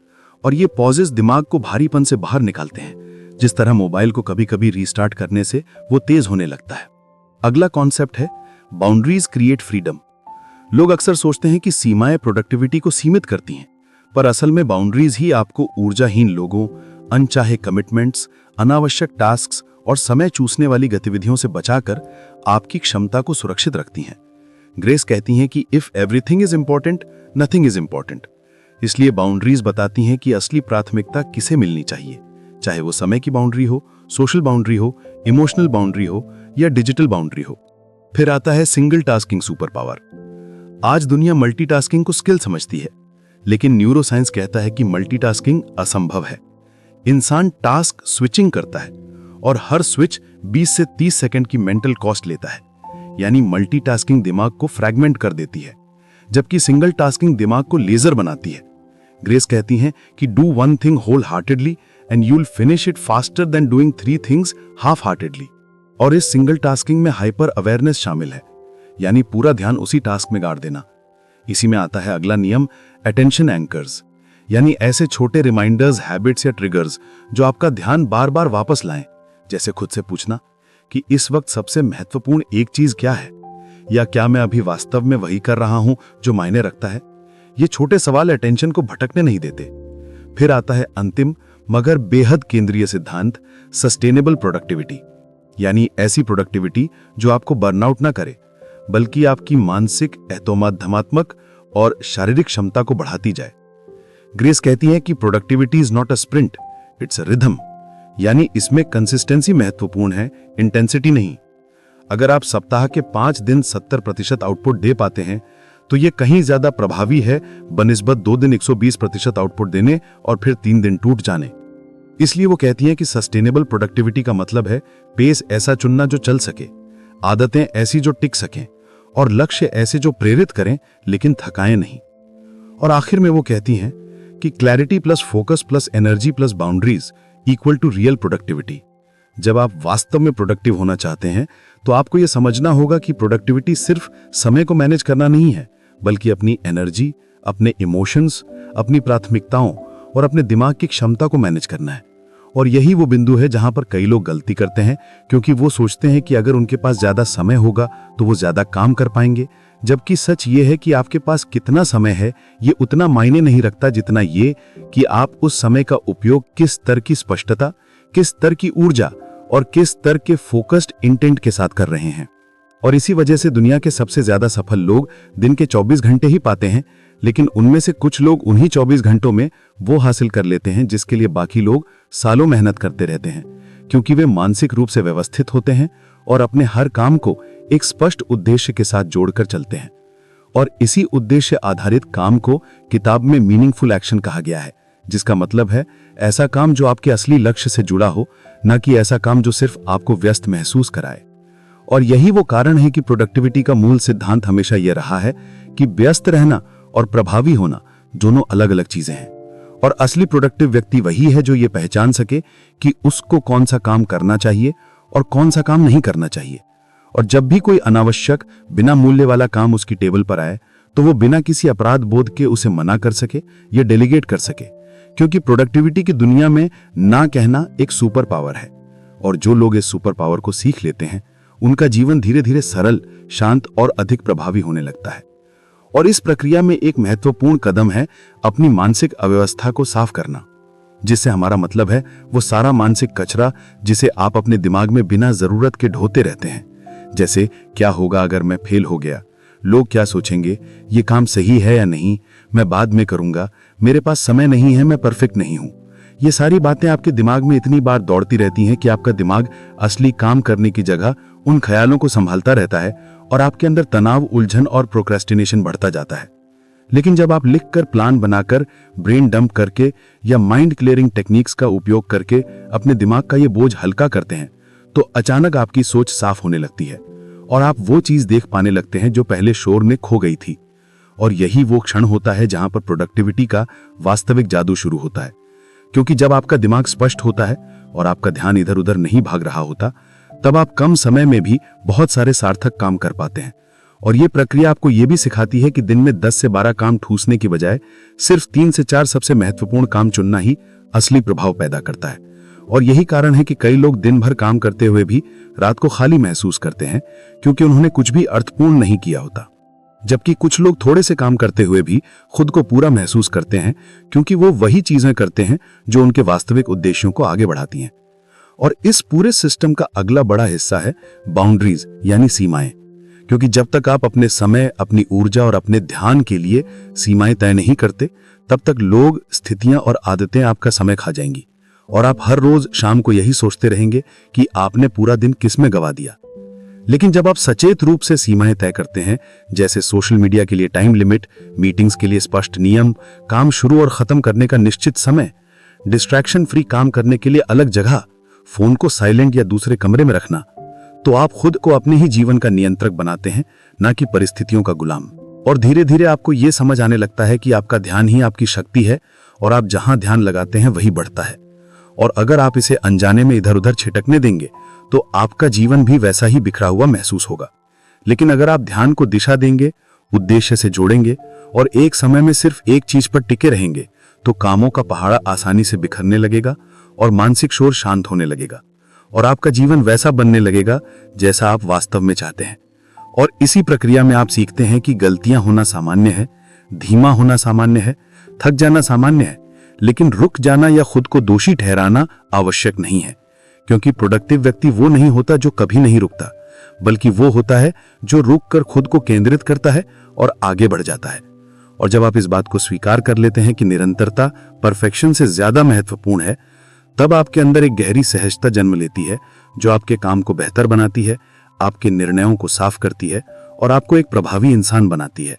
और ये पॉजेस दिमाग को भारीपन से बाहर निकालते हैं, जिस तरह मोबाइल को कभी कभी रीस्टार्ट करने से वो तेज होने लगता है। अगला कॉन्सेप्ट है बाउंड्रीज क्रिएट फ्रीडम। लोग अक्सर सोचते हैं कि सीमाएं प्रोडक्टिविटी को सीमित करती हैं, पर असल में बाउंड्रीज ही आपको ऊर्जाहीन लोगों, अनचाहे कमिटमेंट्स, अनावश्यक टास्क्स और समय चूसने वाली गतिविधियों से बचाकर आपकी क्षमता को सुरक्षित रखती हैं। ग्रेस कहती हैं कि if everything is important, nothing is important. इसलिए बाउंड्रीज बताती हैं कि असली प्राथमिकता किसे मिलनी चाहिए, चाहे वो समय की बाउंड्री हो, सोशल बाउंड्री हो, इमोशनल बाउंड्री हो या डिजिटल बाउंड्री हो। फिर आता है सिंगल टास्किंग सुपर पावर। आज दुनिया मल्टीटास्किंग को स्किल समझती है, लेकिन न्यूरोसाइंस कहता है कि मल्टीटास्किंग असंभव है। इंसान टास्क स्विचिंग करता है और हर स्विच 20 से 30 सेकंड की मेंटल कॉस्ट लेता है, यानी मल्टीटास्किंग दिमाग को फ्रैगमेंट कर देती है, जबकि सिंगल टास्किंग दिमाग को लेजर बनाती है। ग्रेस कहती हैं कि do one thing wholeheartedly and you will finish it faster than doing 3 things half heartedly. और इस सिंगल टास्किंग में हाइपर अवेयरनेस शामिल है, यानी पूरा ध्यान उसी टास्क में गाड़ देना। इसी में आता है अगला नियम, अटेंशन एंकर्स, यानी ऐसे छोटे रिमाइंडर्स, हैबिट्स या ट्रिगर्स जो आपका ध्यान बार बार वापस लाएं। जैसे खुद से पूछना कि इस वक्त सबसे महत्वपूर्ण एक चीज क्या है, या क्या मैं अभी वास्तव में वही कर रहा हूं जो मायने रखता है। ये छोटे सवाल अटेंशन को भटकने नहीं देते। फिर आता है अंतिम मगर बेहद केंद्रीय सिद्धांत, सस्टेनेबल प्रोडक्टिविटी, यानी ऐसी प्रोडक्टिविटी जो आपको बर्नआउट ना करे बल्कि आपकी मानसिक, एतमाद और शारीरिक क्षमता को बढ़ाती जाए। ग्रेस कहती है कि productivity is not a sprint, it's a rhythm, यानी इसमें कंसिस्टेंसी महत्वपूर्ण है, इंटेंसिटी नहीं। अगर आप सप्ताह के 5 दिन 70% आउटपुट दे पाते हैं तो यह कहीं ज्यादा प्रभावी है बनिस्बत 2 दिन 120% आउटपुट देने और फिर 3 दिन टूट जाने। इसलिए वो कहती है कि सस्टेनेबल प्रोडक्टिविटी का मतलब है पेस ऐसा चुनना जो चल सके, आदतें ऐसी जो टिक सकें और लक्ष्य ऐसे जो प्रेरित करें लेकिन थकाएं नहीं। और आखिर में वो कहती हैं कि clarity plus focus plus energy plus boundaries equal to real productivity. जब आप वास्तव में प्रोडक्टिव होना चाहते हैं तो आपको यह समझना होगा कि प्रोडक्टिविटी सिर्फ समय को मैनेज करना नहीं है, बल्कि अपनी एनर्जी, अपने इमोशंस, अपनी प्राथमिकताओं और अपने दिमाग की क्षमता को मैनेज करना है। और यही वो बिंदु है जहां पर कई लोग गलती करते हैं, क्योंकि वो सोचते हैं कि अगर उनके पास ज्यादा समय होगा तो वो ज्यादा काम कर पाएंगे, जबकि सच ये है कि आपके पास कितना समय है ये उतना मायने नहीं रखता जितना ये कि आप उस समय का उपयोग किस स्तर की स्पष्टता, किस स्तर की ऊर्जा और किस स्तर के फोकस्ड इंटेंट के साथ कर रहे हैं। और इसी वजह से दुनिया के सबसे ज्यादा सफल लोग दिन के 24 घंटे ही पाते हैं, लेकिन उनमें से कुछ लोग उन्हीं 24 घंटों में वो हासिल कर लेते हैं जिसके लिए बाकी लोग सालों मेहनत करते रहते हैं, क्योंकि वे मानसिक रूप से व्यवस्थित होते हैं और अपने हर काम को एक स्पष्ट उद्देश्य के साथ जोड़कर चलते हैं। और इसी उद्देश्य आधारित काम को किताब में मीनिंगफुल एक्शन कहा गया है, जिसका मतलब है ऐसा काम जो आपके असली लक्ष्य से जुड़ा हो, न कि ऐसा काम जो सिर्फ आपको व्यस्त महसूस कराए। और यही वो कारण है कि प्रोडक्टिविटी का मूल सिद्धांत हमेशा यह रहा है कि व्यस्त रहना और प्रभावी होना दोनों अलग अलग चीजें हैं। और असली प्रोडक्टिव व्यक्ति वही है जो ये पहचान सके कि उसको कौन सा काम करना चाहिए और कौन सा काम नहीं करना चाहिए। और जब भी कोई अनावश्यक, बिना मूल्य वाला काम उसकी टेबल पर आए तो वो बिना किसी अपराध बोध के उसे मना कर सके या डेलीगेट कर सके, क्योंकि प्रोडक्टिविटी की दुनिया में ना कहना एक सुपर पावर है। और जो लोग इस सुपर पावर को सीख लेते हैं उनका जीवन धीरे धीरे सरल, शांत और अधिक प्रभावी होने लगता है। और इस प्रक्रिया में एक महत्वपूर्ण कदम है अपनी मानसिक अव्यवस्था को साफ करना, जिससे हमारा मतलब है वो सारा मानसिक कचरा जिसे आप अपने दिमाग में बिना जरूरत के ढोते रहते हैं। जैसे क्या होगा अगर मैं फेल हो गया, लोग क्या सोचेंगे, ये काम सही है या नहीं, मैं बाद में करूंगा, मेरे पास समय नहीं है, मैं परफेक्ट नहीं हूं। ये सारी बातें आपके दिमाग में इतनी बार दौड़ती रहती हैं कि आपका दिमाग असली काम करने की जगह उन ख्यालों को संभालता रहता है और आपके अंदर तनाव, उलझन और प्रोक्रेस्टिनेशन बढ़ता जाता है। लेकिन जब आप लिखकर, प्लान बनाकर, ब्रेन डंप करके या माइंड क्लियरिंग टेक्निक्स का उपयोग करके अपने दिमाग का ये बोझ हल्का करते हैं तो अचानक आपकी सोच साफ होने लगती है और आप वो चीज देख पाने लगते हैं जो पहले शोर में खो गई थी। और यही वो क्षण होता है जहां पर प्रोडक्टिविटी का वास्तविक जादू शुरू होता है, क्योंकि जब आपका दिमाग स्पष्ट होता है और आपका ध्यान इधर उधर नहीं भाग रहा होता, तब आप कम समय में भी बहुत सारे सार्थक काम कर पाते हैं। और ये प्रक्रिया आपको ये भी सिखाती है कि दिन में 10 से 12 काम ठूसने की बजाय सिर्फ 3 से 4 सबसे महत्वपूर्ण काम चुनना ही असली प्रभाव पैदा करता है। और यही कारण है कि कई लोग दिन भर काम करते हुए भी रात को खाली महसूस करते हैं, क्योंकि उन्होंने कुछ भी अर्थपूर्ण नहीं किया होता। जबकि कुछ लोग थोड़े से काम करते हुए भी खुद को पूरा महसूस करते हैं, क्योंकि वो वही चीजें करते हैं जो उनके वास्तविक उद्देश्यों को आगे बढ़ाती हैं। और इस पूरे सिस्टम का अगला बड़ा हिस्सा है बाउंड्रीज, यानी सीमाएं। क्योंकि जब तक आप अपने समय, अपनी ऊर्जा और अपने ध्यान के लिए सीमाएं तय नहीं करते, तब तक लोग, स्थितियां और आदतें आपका समय खा जाएंगी और आप हर रोज शाम को यही सोचते रहेंगे कि आपने पूरा दिन किसमें गवा दिया। लेकिन जब आप सचेत रूप से सीमाएं तय करते हैं, जैसे सोशल मीडिया के लिए टाइम लिमिट, मीटिंग्स के लिए स्पष्ट नियम, काम शुरू और खत्म करने का निश्चित समय, डिस्ट्रैक्शन फ्री काम करने के लिए अलग जगह, फोन को साइलेंट या दूसरे कमरे में रखना, तो आप खुद को अपने ही जीवन का नियंत्रक बनाते हैं, ना कि परिस्थितियों का गुलाम। और धीरे धीरे आपको यह समझ आने लगता है कि आपका ध्यान ही आपकी शक्ति है और आप जहां ध्यान लगाते हैं वही बढ़ता है। और अगर आप इसे अनजाने में इधर उधर छिटकने देंगे तो आपका जीवन भी वैसा ही बिखरा हुआ महसूस होगा। लेकिन अगर आप ध्यान को दिशा देंगे, उद्देश्य से जोड़ेंगे और एक समय में सिर्फ एक चीज पर टिके रहेंगे, तो कामों का पहाड़ आसानी से बिखरने लगेगा और मानसिक शोर शांत होने लगेगा और आपका जीवन वैसा बनने लगेगा जैसा आप वास्तव में चाहते हैं। और इसी प्रक्रिया में आप सीखते हैं कि गलतियां होना सामान्य है, धीमा होना सामान्य है, थक जाना सामान्य है, लेकिन रुक जाना या खुद को दोषी ठहराना आवश्यक नहीं है। क्योंकि प्रोडक्टिव व्यक्ति वो नहीं होता जो कभी नहीं रुकता, बल्कि वो होता है जो रुक कर खुद को केंद्रित करता है और आगे बढ़ जाता है। और जब आप इस बात को स्वीकार कर लेते हैं कि निरंतरता परफेक्शन से ज्यादा महत्वपूर्ण है, तब आपके अंदर एक गहरी सहजता जन्म लेती है जो आपके काम को बेहतर बनाती है, आपके निर्णयों को साफ करती है और आपको एक प्रभावी इंसान बनाती है।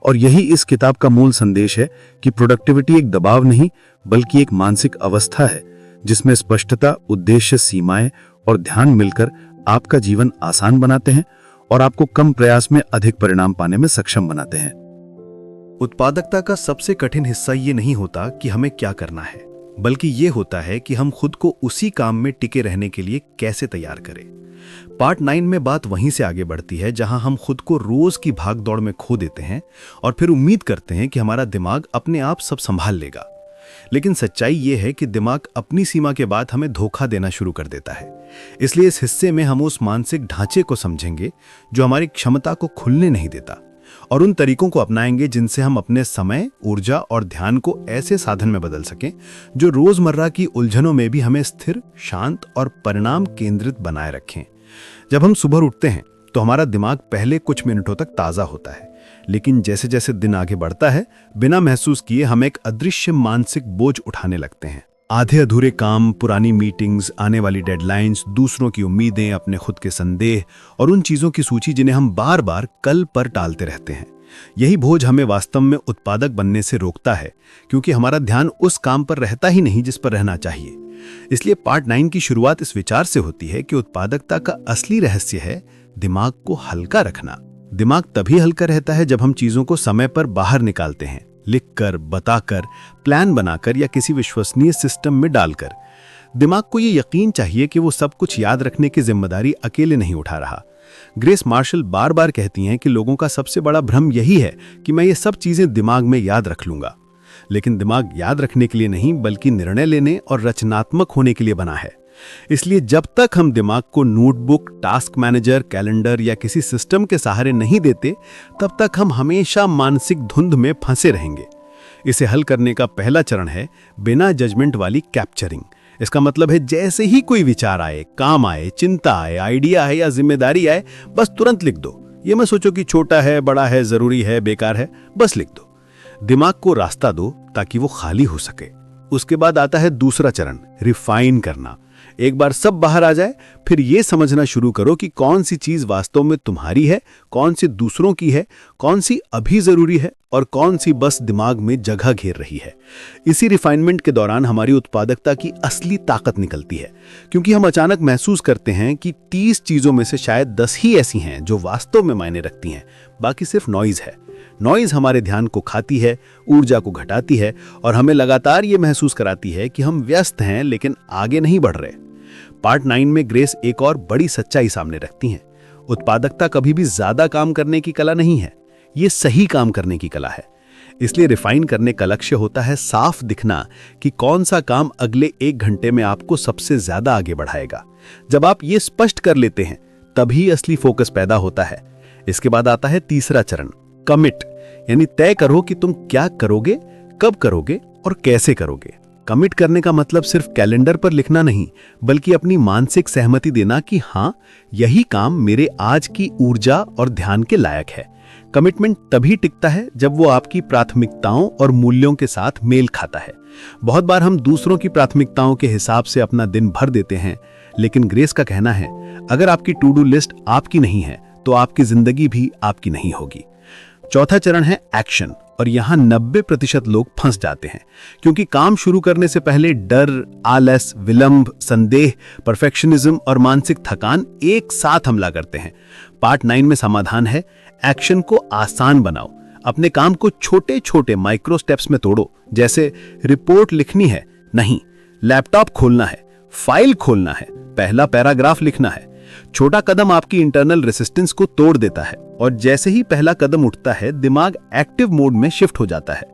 और यही इस किताब का मूल संदेश है कि प्रोडक्टिविटी एक दबाव नहीं बल्कि एक मानसिक अवस्था है जिसमें स्पष्टता, उद्देश्य, सीमाएं और ध्यान मिलकर आपका जीवन आसान बनाते हैं और आपको कम प्रयास में अधिक परिणाम पाने में सक्षम बनाते हैं। उत्पादकता का सबसे कठिन हिस्सा ये नहीं होता कि हमें क्या करना है, बल्कि ये होता है कि हम खुद को उसी काम में टिके रहने के लिए कैसे तैयार करें। पार्ट 9 में बात वहीं से आगे बढ़ती है जहां हम खुद को रोज की भागदौड़ में खो देते हैं और फिर उम्मीद करते हैं कि हमारा दिमाग अपने आप सब संभाल लेगा। लेकिन सच्चाई ये है कि दिमाग अपनी सीमा के बाद हमें धोखा देना शुरू कर देता है। इसलिए इस हिस्से में हम उस मानसिक ढांचे को समझेंगे जो हमारी क्षमता को खुलने नहीं देता और उन तरीकों को अपनाएंगे जिनसे हम अपने समय, ऊर्जा और ध्यान को ऐसे साधन में बदल सकें जो रोजमर्रा की उलझनों में भी हमें स्थिर, शांत और परिणाम केंद्रित बनाए रखें। जब हम सुबह उठते हैं तो हमारा दिमाग पहले कुछ मिनटों तक ताज़ा होता है, लेकिन जैसे जैसे दिन आगे बढ़ता है, बिना महसूस किए हम एक अदृश्य मानसिक बोझ उठाने लगते हैं। आधे अधूरे काम, पुरानी मीटिंग्स, आने वाली डेडलाइंस, दूसरों की उम्मीदें, अपने खुद के संदेह और उन चीज़ों की सूची जिन्हें हम बार बार कल पर टालते रहते हैं। यही बोझ हमें वास्तव में उत्पादक बनने से रोकता है, क्योंकि हमारा ध्यान उस काम पर रहता ही नहीं जिस पर रहना चाहिए। इसलिए पार्ट 9 की शुरुआत इस विचार से होती है कि उत्पादकता का असली रहस्य है दिमाग को हल्का रखना। दिमाग तभी हल्का रहता है जब हम चीजों को समय पर बाहर निकालते हैं, लिखकर, बताकर, प्लान बनाकर या किसी विश्वसनीय सिस्टम में डालकर। दिमाग को ये यकीन चाहिए कि वो सब कुछ याद रखने की जिम्मेदारी अकेले नहीं उठा रहा। ग्रेस मार्शल बार बार कहती हैं कि लोगों का सबसे बड़ा भ्रम यही है कि मैं ये सब चीजें दिमाग में याद रख लूंगा। लेकिन दिमाग याद रखने के लिए नहीं बल्कि निर्णय लेने और रचनात्मक होने के लिए बना है। इसलिए जब तक हम दिमाग को नोटबुक, टास्क मैनेजर, कैलेंडर या किसी सिस्टम के सहारे नहीं देते, तब तक हम हमेशा मानसिक धुंध में फंसे रहेंगे। इसे हल करने का पहला चरण है बिना जजमेंट वाली कैप्चरिंग। इसका मतलब है जैसे ही कोई विचार आए, काम आए, चिंता आए, आइडिया आए या जिम्मेदारी आए, बस तुरंत लिख दो। ये मत सोचो कि छोटा है, बड़ा है, जरूरी है, बेकार है, बस लिख दो। दिमाग को रास्ता दो ताकि वो खाली हो सके। उसके बाद आता है दूसरा चरण, रिफाइन करना। एक बार सब बाहर आ जाए, फिर ये समझना शुरू करो कि कौन सी चीज वास्तव में तुम्हारी है, कौन सी दूसरों की है, कौन सी अभी जरूरी है और कौन सी बस दिमाग में जगह घेर रही है। इसी रिफाइनमेंट के दौरान हमारी उत्पादकता की असली ताकत निकलती है, क्योंकि हम अचानक महसूस करते हैं कि 30 चीजों में से शायद 10 ही ऐसी हैं जो वास्तव में मायने रखती हैं, बाकी सिर्फ नॉइज है। नॉइज हमारे ध्यान को खाती है, ऊर्जा को घटाती है और हमें लगातार ये महसूस कराती है कि हम व्यस्त हैं लेकिन आगे नहीं बढ़ रहे। पार्ट 9 में ग्रेस एक और बड़ी सच्चाई सामने रखती हैं। उत्पादकता कभी भी ज्यादा काम करने की कला नहीं है, ये सही काम करने की कला है। इसलिए रिफाइन करने का लक्ष्य होता है साफ दिखना कि कौन सा काम अगले 1 घंटे में आपको सबसे ज्यादा आगे बढ़ाएगा। जब आप ये स्पष्ट कर लेते हैं, तभी असली फोकस पैदा होता है। इसके बाद आता है तीसरा चरण, कमिट, यानी तय करो कि तुम क्या करोगे, कब करोगे और कैसे करोगे। कमिट करने का मतलब सिर्फ कैलेंडर पर लिखना नहीं, बल्कि अपनी मानसिक सहमति देना कि हाँ, यही काम मेरे आज की ऊर्जा और ध्यान के लायक है। कमिटमेंट तभी टिकता है जब वो आपकी प्राथमिकताओं और मूल्यों के साथ मेल खाता है। बहुत बार हम दूसरों की प्राथमिकताओं के हिसाब से अपना दिन भर देते हैं, लेकिन ग्रेस का कहना है, अगर आपकी टू डू लिस्ट आपकी नहीं है तो आपकी जिंदगी भी आपकी नहीं होगी। चौथा चरण है एक्शन, और यहां 90% लोग फंस जाते हैं, क्योंकि काम शुरू करने से पहले डर, आलस, विलंब, संदेह, परफेक्शनिज्म और मानसिक थकान एक साथ हमला करते हैं। पार्ट 9 में समाधान है, एक्शन को आसान बनाओ। अपने काम को छोटे छोटे माइक्रो स्टेप्स में तोड़ो। जैसे रिपोर्ट लिखनी है, नहीं, लैपटॉप खोलना है, फाइल खोलना है, पहला पैराग्राफ लिखना है। छोटा कदम आपकी इंटरनल रेसिस्टेंस को तोड़ देता है और जैसे ही पहला कदम उठता है दिमाग एक्टिव मोड में शिफ्ट हो जाता है।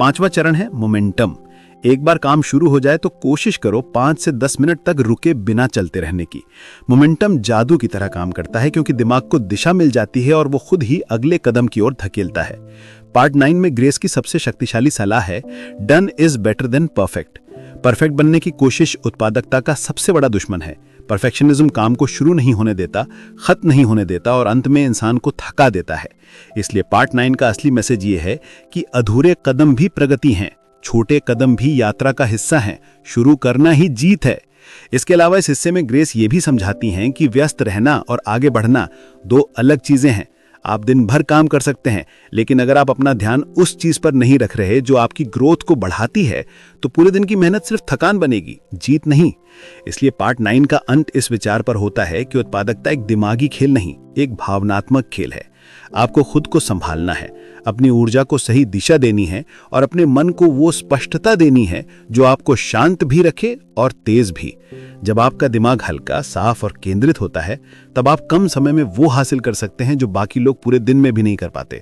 5वां चरण है मोमेंटम। एक बार काम शुरू हो जाए तो कोशिश करो 5 से 10 मिनट तक रुके बिना चलते रहने की। मोमेंटम जादू की तरह काम करता है क्योंकि दिमाग को दिशा मिल जाती है और वो खुद ही अगले कदम की ओर धकेलता है। पार्ट 9 में ग्रेस की सबसे शक्तिशाली सलाह है, done is better than perfect. Perfect बनने की कोशिश उत्पादकता का सबसे बड़ा दुश्मन है। परफेक्शनिज्म काम को शुरू नहीं होने देता, खत्म नहीं होने देता और अंत में इंसान को थका देता है। इसलिए पार्ट 9 का असली मैसेज ये है कि अधूरे कदम भी प्रगति हैं, छोटे कदम भी यात्रा का हिस्सा हैं, शुरू करना ही जीत है। इसके अलावा इस हिस्से में ग्रेस ये भी समझाती हैं कि व्यस्त रहना और आगे बढ़ना 2 अलग चीजें हैं। आप दिन भर काम कर सकते हैं, लेकिन अगर आप अपना ध्यान उस चीज पर नहीं रख रहे जो आपकी ग्रोथ को बढ़ाती है, तो पूरे दिन की मेहनत सिर्फ थकान बनेगी, जीत नहीं। इसलिए पार्ट 9 का अंत इस विचार पर होता है कि उत्पादकता एक दिमागी खेल नहीं, एक भावनात्मक खेल है। आपको खुद को संभालना है, अपनी ऊर्जा को सही दिशा देनी है और अपने मन को वो स्पष्टता देनी है जो आपको शांत भी रखे और तेज भी। जब आपका दिमाग हल्का, साफ और केंद्रित होता है, तब आप कम समय में वो हासिल कर सकते हैं जो बाकी लोग पूरे दिन में भी नहीं कर पाते।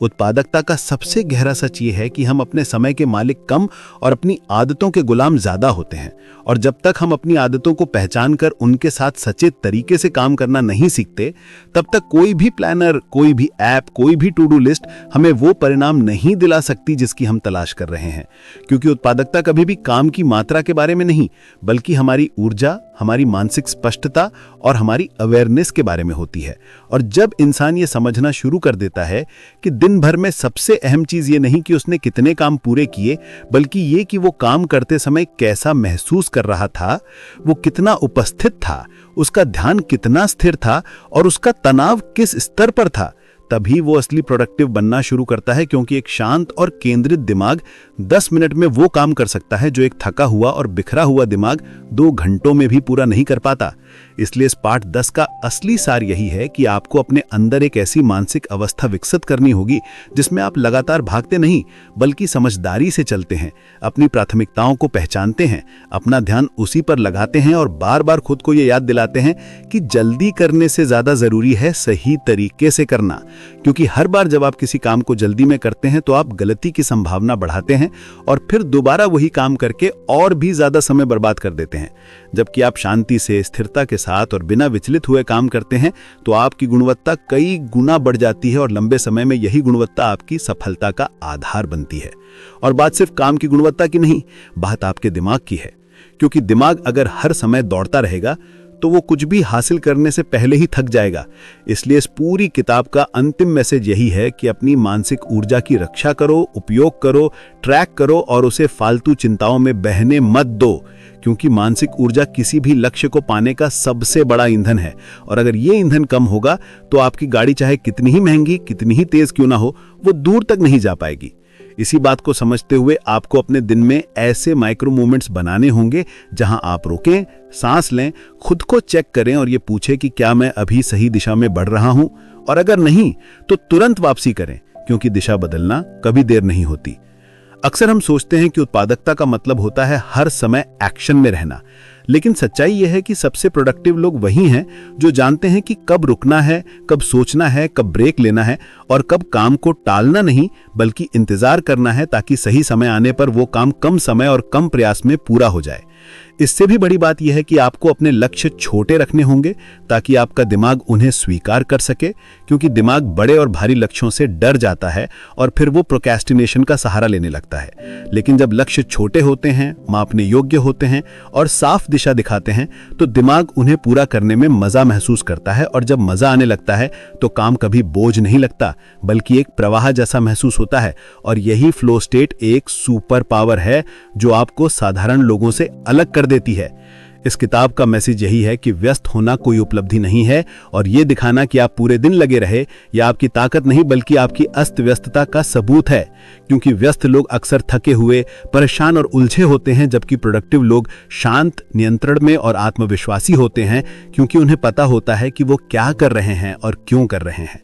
उत्पादकता का सबसे गहरा सच ये है कि हम अपने समय के मालिक कम और अपनी आदतों के गुलाम ज्यादा होते हैं। और जब तक हम अपनी आदतों को पहचान कर उनके साथ सचेत तरीके से काम करना नहीं सीखते, तब तक कोई भी प्लानर, कोई भी ऐप, कोई भी टू डू लिस्ट हमें वो परिणाम नहीं दिला सकती जिसकी हम तलाश कर रहे हैं। क्योंकि उत्पादकता कभी भी काम की मात्रा के बारे में नहीं, बल्कि हमारी ऊर्जा, हमारी मानसिक स्पष्टता और हमारी अवेयरनेस के बारे में होती है। और जब इंसान ये समझना शुरू कर देता है कि दिन भर में सबसे अहम चीज ये नहीं कि उसने कितने काम पूरे किए, बल्कि ये कि वो काम करते समय कैसा महसूस कर रहा था, वो कितना उपस्थित था, उसका ध्यान कितना स्थिर था और उसका तनाव किस स्तर पर था, तभी वो असली प्रोडक्टिव बनना शुरू करता है। क्योंकि एक शांत और केंद्रित दिमाग 10 मिनट में वो काम कर सकता है जो एक थका हुआ और बिखरा हुआ दिमाग 2 घंटों में भी पूरा नहीं कर पाता। इसलिए इस पार्ट 10 का असली सार यही है कि आपको अपने अंदर एक ऐसी मानसिक अवस्था विकसित करनी होगी जिसमें आप लगातार भागते नहीं, बल्कि समझदारी से चलते हैं, अपनी प्राथमिकताओं को पहचानते हैं, अपना ध्यान उसी पर लगाते हैं और बार बार खुद को ये याद दिलाते हैं कि जल्दी करने से ज्यादा जरूरी है सही तरीके से करना। क्योंकि हर बार जब आप किसी काम को जल्दी में करते हैं तो आप गलती की संभावना बढ़ाते हैं और फिर दोबारा वही काम करके और भी ज्यादा समय बर्बाद कर देते हैं। जबकि आप शांति से, स्थिरता के साथ और बिना विचलित हुए काम करते हैं तो आपकी गुणवत्ता कई गुना बढ़ जाती है और लंबे समय में यही गुणवत्ता आपकी सफलता का आधार बनती है। और बात सिर्फ काम की गुणवत्ता की नहीं, बात आपके दिमाग की है। क्योंकि दिमाग अगर हर समय दौड़ता रहेगा तो वो कुछ भी हासिल करने से पहले ही थक जाएगा। इसलिए इस पूरी किताब का अंतिम मैसेज यही है कि अपनी मानसिक ऊर्जा की रक्षा करो, उपयोग करो, ट्रैक करो और उसे फालतू चिंताओं में बहने मत दो। क्योंकि मानसिक ऊर्जा किसी भी लक्ष्य को पाने का सबसे बड़ा ईंधन है और अगर ये ईंधन कम होगा तो आपकी गाड़ी चाहे कितनी ही महंगी, कितनी ही तेज क्यों ना हो, वो दूर तक नहीं जा पाएगी। इसी बात को समझते हुए आपको अपने दिन में ऐसे माइक्रो मूवमेंट्स बनाने होंगे जहां आप रुकें, सांस लें, खुद को चेक करें और ये पूछें कि क्या मैं अभी सही दिशा में बढ़ रहा हूं, और अगर नहीं तो तुरंत वापसी करें, क्योंकि दिशा बदलना कभी देर नहीं होती। अक्सर हम सोचते हैं कि उत्पादकता का मतलब होता है हर समय एक्शन में रहना, लेकिन सच्चाई यह है कि सबसे प्रोडक्टिव लोग वही हैं जो जानते हैं कि कब रुकना है, कब सोचना है, कब ब्रेक लेना है और कब काम को टालना नहीं बल्कि इंतजार करना है, ताकि सही समय आने पर वो काम कम समय और कम प्रयास में पूरा हो जाए। इससे भी बड़ी बात यह है कि आपको अपने लक्ष्य छोटे रखने होंगे ताकि आपका दिमाग उन्हें स्वीकार कर सके, क्योंकि दिमाग बड़े और भारी लक्ष्यों से डर जाता है और फिर वो प्रोक्रेस्टिनेशन का सहारा लेने लगता है। लेकिन जब लक्ष्य छोटे होते हैं, मापने योग्य होते हैं और साफ दिशा दिखाते हैं तो दिमाग उन्हें पूरा करने में मजा महसूस करता है, और जब मजा आने लगता है तो काम कभी बोझ नहीं लगता बल्कि एक प्रवाह जैसा महसूस होता है। और यही फ्लो स्टेट एक सुपर पावर है जो आपको साधारण लोगों से अलग कर देती है। इस किताब का मैसेज यही है कि व्यस्त होना कोई उपलब्धि नहीं है और ये दिखाना कि आप पूरे दिन लगे रहे यह आपकी ताकत नहीं बल्कि आपकी अस्त व्यस्तता का सबूत है। क्योंकि व्यस्त लोग अक्सर थके हुए, परेशान और उलझे होते हैं, जबकि प्रोडक्टिव लोग शांत, नियंत्रण में और आत्मविश्वासी होते हैं, क्योंकि उन्हें पता होता है कि वो क्या कर रहे हैं और क्यों कर रहे हैं।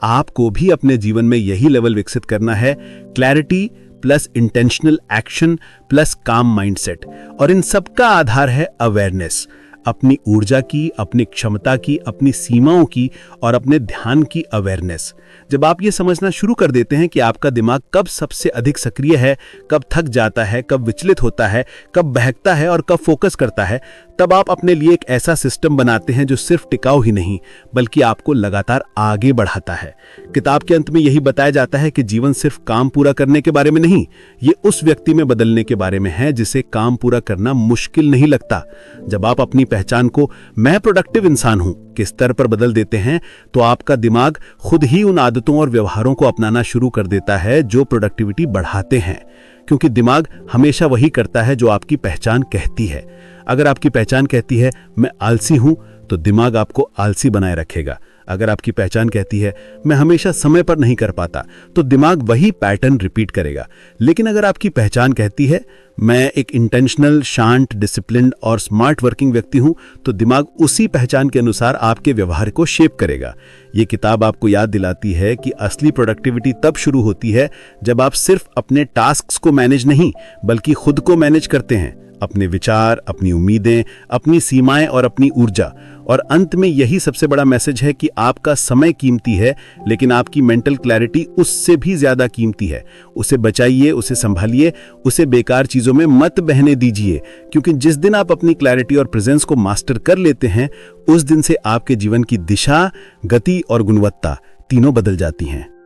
आपको भी अपने जीवन में यही लेवल विकसित करना है, clarity plus intentional action plus काम माइंडसेट, और इन सब का आधार है अवेयरनेस। अपनी ऊर्जा की, अपनी क्षमता की, अपनी सीमाओं की और अपने ध्यान की अवेयरनेस। जब आप ये समझना शुरू कर देते हैं कि आपका दिमाग कब सबसे अधिक सक्रिय है, कब थक जाता है, कब विचलित होता है, कब बहकता है और कब फोकस करता है, तब आप अपने लिए एक ऐसा सिस्टम बनाते हैं जो सिर्फ टिकाऊ ही नहीं बल्कि आपको लगातार आगे बढ़ाता है। किताब के अंत में यही बताया जाता है कि जीवन सिर्फ काम पूरा करने के बारे में नहीं, ये उस व्यक्ति में बदलने के बारे में है जिसे काम पूरा करना मुश्किल नहीं लगता। जब आप अपनी पहचान को मैं प्रोडक्टिव इंसान हूं के स्तर पर बदल देते हैं तो आपका दिमाग खुद ही उन आदतों और व्यवहारों को अपनाना शुरू कर देता है जो प्रोडक्टिविटी बढ़ाते हैं, क्योंकि दिमाग हमेशा वही करता है जो आपकी पहचान कहती है। अगर आपकी पहचान कहती है मैं आलसी हूं तो दिमाग आपको आलसी बनाए रखेगा। अगर आपकी पहचान कहती है मैं हमेशा समय पर नहीं कर पाता तो दिमाग वही पैटर्न रिपीट करेगा। लेकिन अगर आपकी पहचान कहती है मैं एक इंटेंशनल, शांत, डिसिप्लिन्ड और स्मार्ट वर्किंग व्यक्ति हूं तो दिमाग उसी पहचान के अनुसार आपके व्यवहार को शेप करेगा। ये किताब आपको याद दिलाती है कि असली प्रोडक्टिविटी तब शुरू होती है जब आप सिर्फ अपने टास्क्स को मैनेज नहीं बल्कि खुद को मैनेज करते हैं, अपने विचार, अपनी उम्मीदें, अपनी सीमाएं और अपनी ऊर्जा। और अंत में यही सबसे बड़ा मैसेज है कि आपका समय कीमती है लेकिन आपकी मेंटल क्लैरिटी उससे भी ज्यादा कीमती है। उसे बचाइए, उसे संभालिए, उसे बेकार चीजों में मत बहने दीजिए, क्योंकि जिस दिन आप अपनी क्लैरिटी और प्रेजेंस को मास्टर कर लेते हैं उस दिन से आपके जीवन की दिशा, गति और गुणवत्ता तीनों बदल जाती हैं।